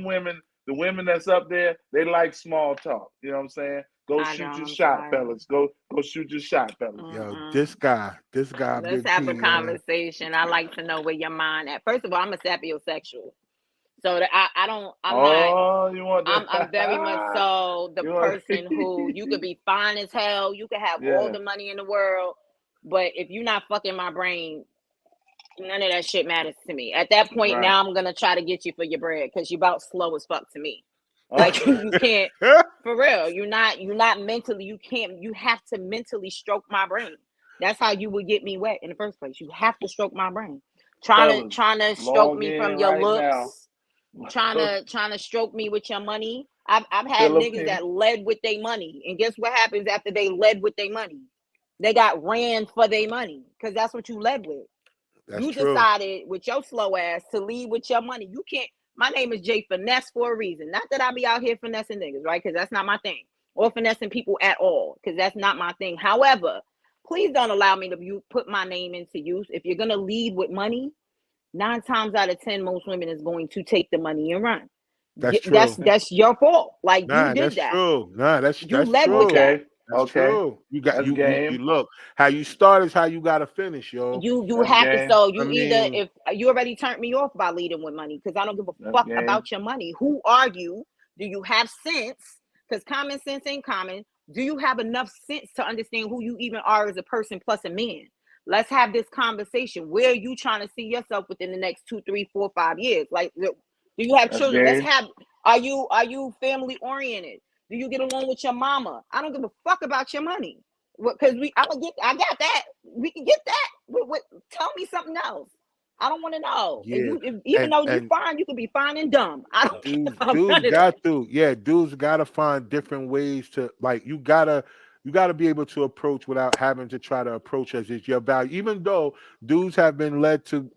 women, the women that's up there, they like small talk. You know what I'm saying? Go shoot your shot, fellas. Go shoot your shot, fellas. Yo, this guy, Let's Big have P, a conversation. I like to know where your mind at. First of all, I'm a sapiosexual. So that I'm very much so the person who you could be fine as hell, you could have all the money in the world, but if you're not fucking my brain, none of that shit matters to me. At that point, now I'm gonna try to get you for your bread because you're about slow as fuck to me. Like you can't, for real. You're not mentally. You can't. You have to mentally stroke my brain. That's how you would get me wet in the first place. You have to stroke my brain. Trying to stroke me from your looks. Trying to stroke me with your money. I've had niggas that led with their money, and guess what happens after they led with their money? They got ran for their money because that's what you led with. You decided with your slow ass to lead with your money. You can't. My name is Jay Finesse for a reason. Not that I be out here finessing niggas, right? Because that's not my thing, or finessing people at all, because that's not my thing. However, please don't allow me to put my name into use. If you're gonna lead with money, 9 times out of 10, most women is going to take the money and run. That's true. That's your fault. Like you did that's that. True. That's led true. With that. That's true. You got you look. How you start is how you gotta finish, yo. You have to. So if you already turned me off by leading with money, because I don't give a fuck about your money. Who are you? Do you have sense? Because common sense ain't common. Do you have enough sense to understand who you even are as a person plus a man? Let's have this conversation. Where are you trying to see yourself within the next 2, 3, 4, 5 years? Like, do you have children? Let's have. Are you family oriented? Do you get along with your mama? I don't give a fuck about your money. Because I got that. We can get that. Tell me something else. I don't want to know. Yeah, Even though you and fine, you could be fine and dumb. I don't care dudes about dudes none of got that. to dudes gotta find different ways to, like, you gotta be able to approach without having to try to approach as it's your value, even though dudes have been led to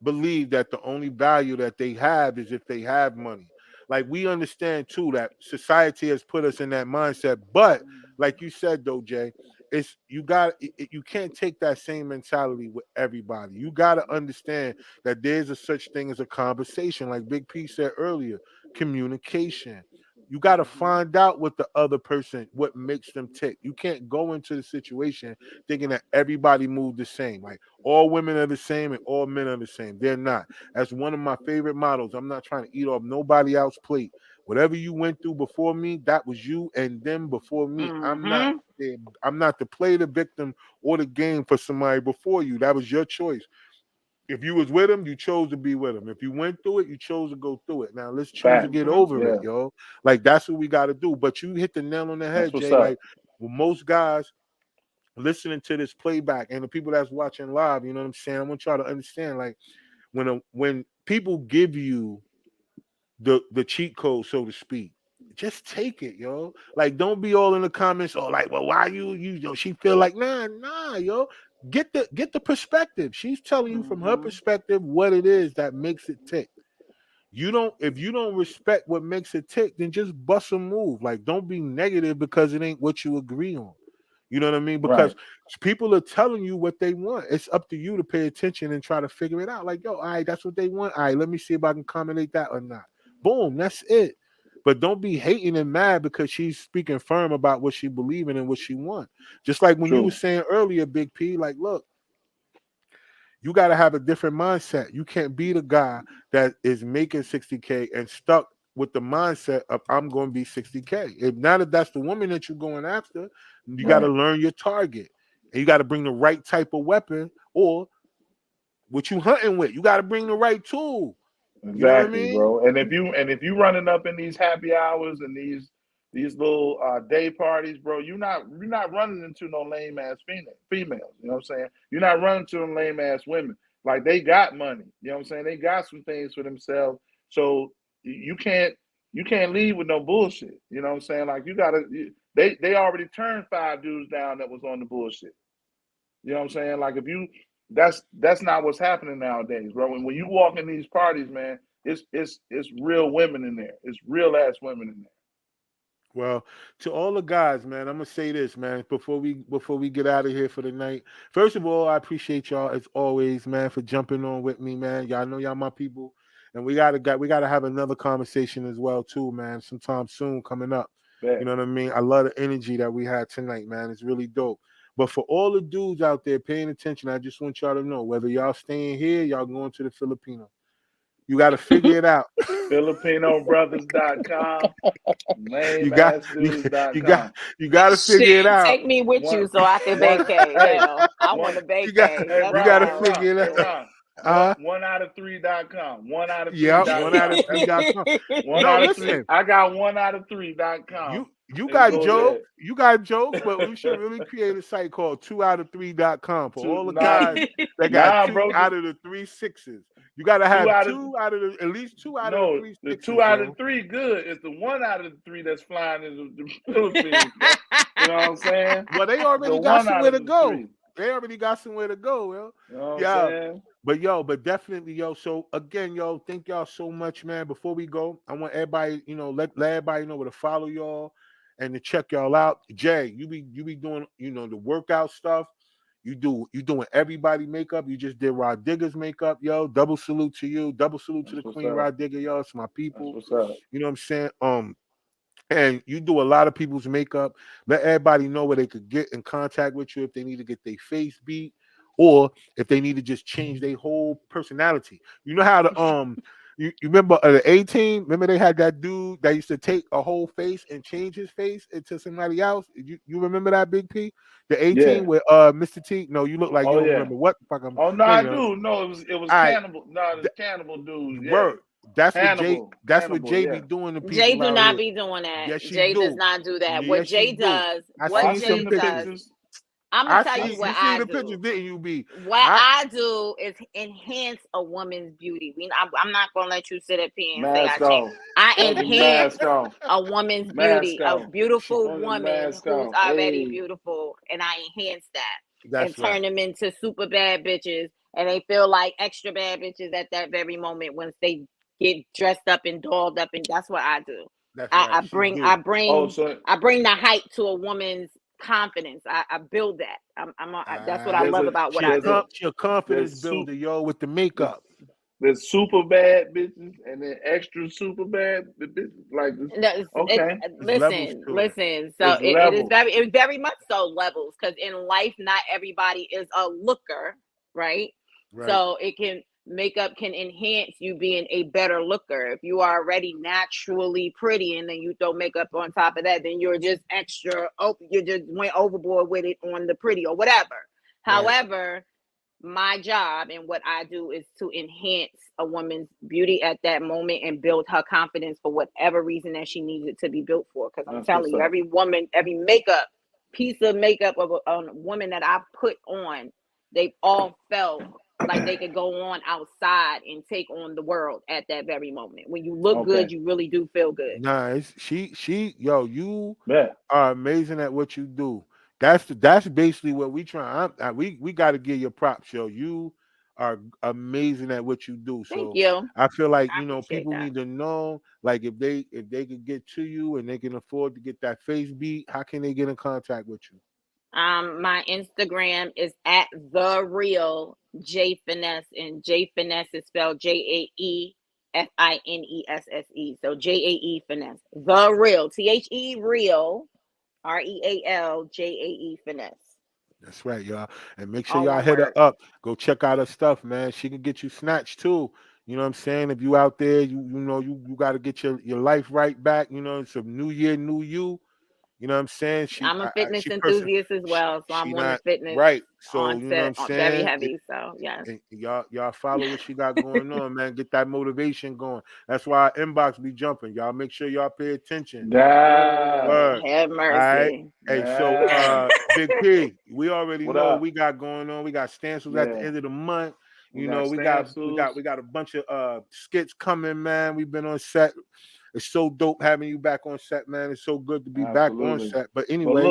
believe that the only value that they have is if they have money. Like, we understand too that society has put us in that mindset, but like you said though, Jay, it's you can't take that same mentality with everybody. You got to understand that there's a such thing as a conversation, like Big P said earlier, communication. You got to find out what the other person, what makes them tick. You can't go into the situation thinking that everybody moves the same. Like, all women are the same and all men are the same. They're not. That's one of my favorite models. I'm not trying to eat off nobody else's plate. Whatever you went through before me, that was you and them before me. Mm-hmm. I'm not to play the victim or the game for somebody before you. That was your choice. If you was with him, you chose to be with him. If you went through it, you chose to go through it. Now let's choose to Facts. get Mm-hmm. over Yeah, it, yo. Like, that's what we got to do. But you hit the nail on the that's head, what's Jay. up. Like, well, most guys listening to this playback and the people that's watching live, you know what I'm saying? I want y'all to understand, like, when people give you the cheat code, so to speak, just take it, yo. Like, don't be all in the comments, oh, like, well, why she feel like, nah, yo. Get the perspective. She's telling you from her Mm-hmm. perspective what it is that makes it tick. If you don't respect what makes it tick, then just bust a move. Like, don't be negative because it ain't what you agree on. You know what I mean? Right. Because people are telling you what they want. It's up to you to pay attention and try to figure it out. Like, yo, all right, that's what they want. All right, let me see if I can accommodate that or not. Boom, that's it. But don't be hating and mad because she's speaking firm about what she believes in and what she wants. Just like when you were True. saying earlier, Big P, like, look, you got to have a different mindset. You can't be the guy that is making 60K and stuck with the mindset of I'm going to be 60K. If not, if that's the woman that you're going after, you got to Right. learn your target. And you got to bring the right type of weapon or what you hunting with. You got to bring the right tool. You know what I Exactly, mean? bro. And if you running up in these happy hours and these little day parties, bro, you're not running into no lame ass females. You know what I'm saying? You're not running to them lame ass women. Like, they got money. You know what I'm saying? They got some things for themselves. So you can't leave with no bullshit. You know what I'm saying? Like, they already turned 5 dudes down that was on the bullshit. You know what I'm saying? Like, if you that's not what's happening nowadays, bro. When you walk in these parties, man, it's real women in there. It's real ass women in there. Well, to all the guys, man, I'm gonna say this, man, before we get out of here for the night. First of all, I appreciate y'all as always, man, for jumping on with me, man. Y'all know y'all my people, and we gotta have another conversation as well, too, man. Sometime soon coming up. You Bet. know what I mean? I love the energy that we had tonight, man. It's really dope. But for all the dudes out there paying attention, I just want y'all to know whether y'all staying here, y'all going to the Filipino. You got to figure it out. FilipinoBrothers.com, you got you got lameassdudes.com. you got to figure it Shit, out. take me with One, you so I can one, vacay. hey, Hell, I want one, to You got vacay. hey, That's you Ron, got to hey, all. Ron, figure hey, it out. Ron, Uh, one out of 3.com, one out of yeah, one out 3.com. of three.com. One No, out of three. listen, I got one out of 3.com. you And got go jokes, but we should there. really create a site called 2out of 3.com for two, all the nah, guys that got nah, two bro. out of the 3 6s. You got to Two have out of two out of the, at least two out of the No, three the two sixes, out of yo. three good. It's the one out of the three that's flying in the Philippines, bro. You know what I'm saying? Well, they The already got one out somewhere of to the go. three. They already got somewhere to go, yo. You know what I'm Yeah. saying? But definitely, yo. So again, yo, thank y'all so much, man. Before we go, I want everybody, let everybody know where to follow y'all and to check y'all out. Jay, you be doing, the workout stuff. You doing everybody makeup. You just did Rod Digger's makeup, yo. Double salute to you. Double salute to That's the what's Queen up. Rod Digger, yo. It's my That's people. what's up. You know what I'm saying? And you do a lot of people's makeup. Let everybody know where they could get in contact with you if they need to get their face beat or if they need to just change their whole personality. You know how you remember the A-Team? Remember they had that dude that used to take a whole face and change his face into somebody else? You remember that, Big P? The Yeah. A-Team with Mr. T? No, you look like you Oh don't yeah. remember what the fuck I'm Oh no, I thinking of. do. No, it was All right, cannibal. No, it was cannibal dudes. Yeah. word. That's what Jay. Hannibal. That's what Hannibal. Jay be Yeah. doing to Jay people do out not here. be doing that. Yes, she Jay does do. not do that. What Yes, she Jay do. does, I Oh, what I seen some seen Jay the pictures. does, pictures. I'm I gonna tell see you what you seen I the do. pictures, didn't you? B? What I I do is enhance a woman's beauty. I'm not gonna let you sit up here and say I Mask change. off. I Put the enhance mask off. a woman's Mask beauty, a off. beautiful Put the woman mask who's off. already Hey. beautiful, and I enhance that and that's turn right. them into super bad bitches, and they feel like extra bad bitches at that very moment once they get dressed up and dolled up, and that's what I do. That's I, right. I She bring do. I Oh, bring so I bring the hype to a woman's confidence. I build that. That's what I there's love a about what She a I there's a do. she a confidence there's soup builder, yo, with the there's, makeup. there's super bad bitches and then extra super bad bitches like this. No, Okay, There's levels to it. listen. So there's levels. it is very much so levels, because in life, not everybody is a looker, right? Right. So makeup can enhance you being a better looker. If you are already naturally pretty and then you throw makeup on top of that, then you're just extra. Oh, you just went overboard with it on the pretty or whatever. Right. However, my job and what I do is to enhance a woman's beauty at that moment and build her confidence for whatever reason that she needs it to be built for. Because I'm That's telling what's you, up. every piece of makeup of a woman that I put on, they've all felt like they could go on outside and take on the world at that very moment. When you look good, Okay. you really do feel good. Nice. Yo, you Yeah. are amazing at what you do. That's basically what we try. We got to give you props, yo. You are amazing at what you do. Thank So you. I feel like I appreciate people that. need to know, like if they could get to you and they can afford to get that face beat, how can they get in contact with you? My Instagram is at the real J Finesse, and J Finesse is spelled JAEFINESSE. So JAE Finesse. The real THE real REALJAE Finesse. That's right, y'all. And make sure All y'all one hit her word. up. Go check out her stuff, man. She can get you snatched too. You know what I'm saying? If you out there, you got to get your life right back. You know, it's a new year, new you. You know what I'm saying? I'm a fitness Person, enthusiast as well, so I'm she on the not fitness right. So you know what I'm onset very saying? heavy. So yes. And y'all follow what she got going on, man. Get that motivation going. That's why our inbox be jumping. Y'all make sure y'all pay attention. Yeah. Word. Have All right. mercy. Hey, so Yeah. Big P, we already What know what up? we got going on. We got stencils at the Yeah. end of the month. We You got know, stencils. we got a bunch of skits coming, man. We've been on set. It's so dope having you back on set, man. It's so good to be back on Absolutely. set. But But anyway,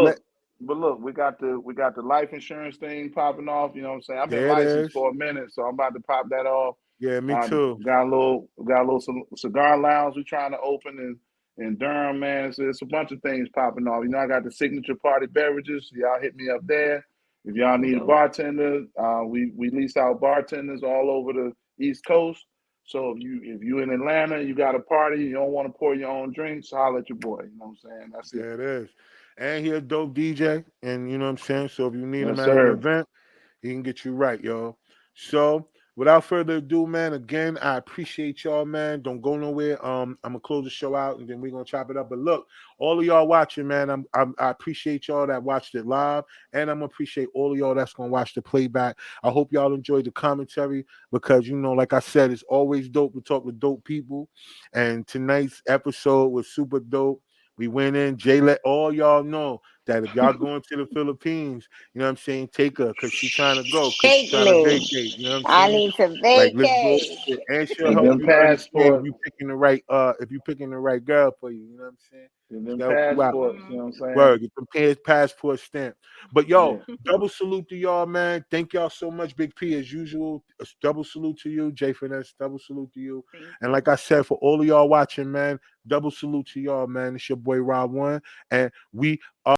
look, we got the life insurance thing popping off. You know what I'm saying? I've been there it licensed is. for a minute, so I'm about to pop that off. Yeah, me too. Got a little cigar lounge we're trying to open in Durham, man. So it's a bunch of things popping off. You know, I got the signature party beverages. Y'all hit me up there. If y'all need a Dope. bartender, we lease out bartenders all over the East Coast. So if you in Atlanta, you got a party, you don't want to pour your own drinks, holler at your boy. You know what I'm saying? That's it. There it is. And he a dope DJ. And you know what I'm saying? So if you need him Yes, at an sir. event, he can get you right, y'all. So without further ado, man, again, I appreciate y'all, man. Don't go nowhere. I'm gonna close the show out and then we're gonna chop it up. But look, all of y'all watching, man, I appreciate y'all that watched it live, and I'm gonna appreciate all of y'all that's gonna watch the playback. I hope y'all enjoyed the commentary because like I said, it's always dope to talk with dope people. And tonight's episode was super dope. We went in. Jay let all y'all know that if y'all going to the Philippines, you know what I'm saying, take her because she's trying to go, because she's Take trying to me. vacate. You know what I'm I saying? need to Like, let's go. vacate. And she'll Get help them you understand passport. if you picking the right girl for you. You know what I'm saying? Get them She'll help you out. passports. You know what I'm Word, get the passport stamp. But yo, saying? double salute to y'all, man. Thank y'all so much, Big P, as usual. A double salute to you, Jay Finesse. Double salute to you. Thank And you. like I said, for all of y'all watching, man, double salute to y'all, man. It's your boy Rob One, and we are.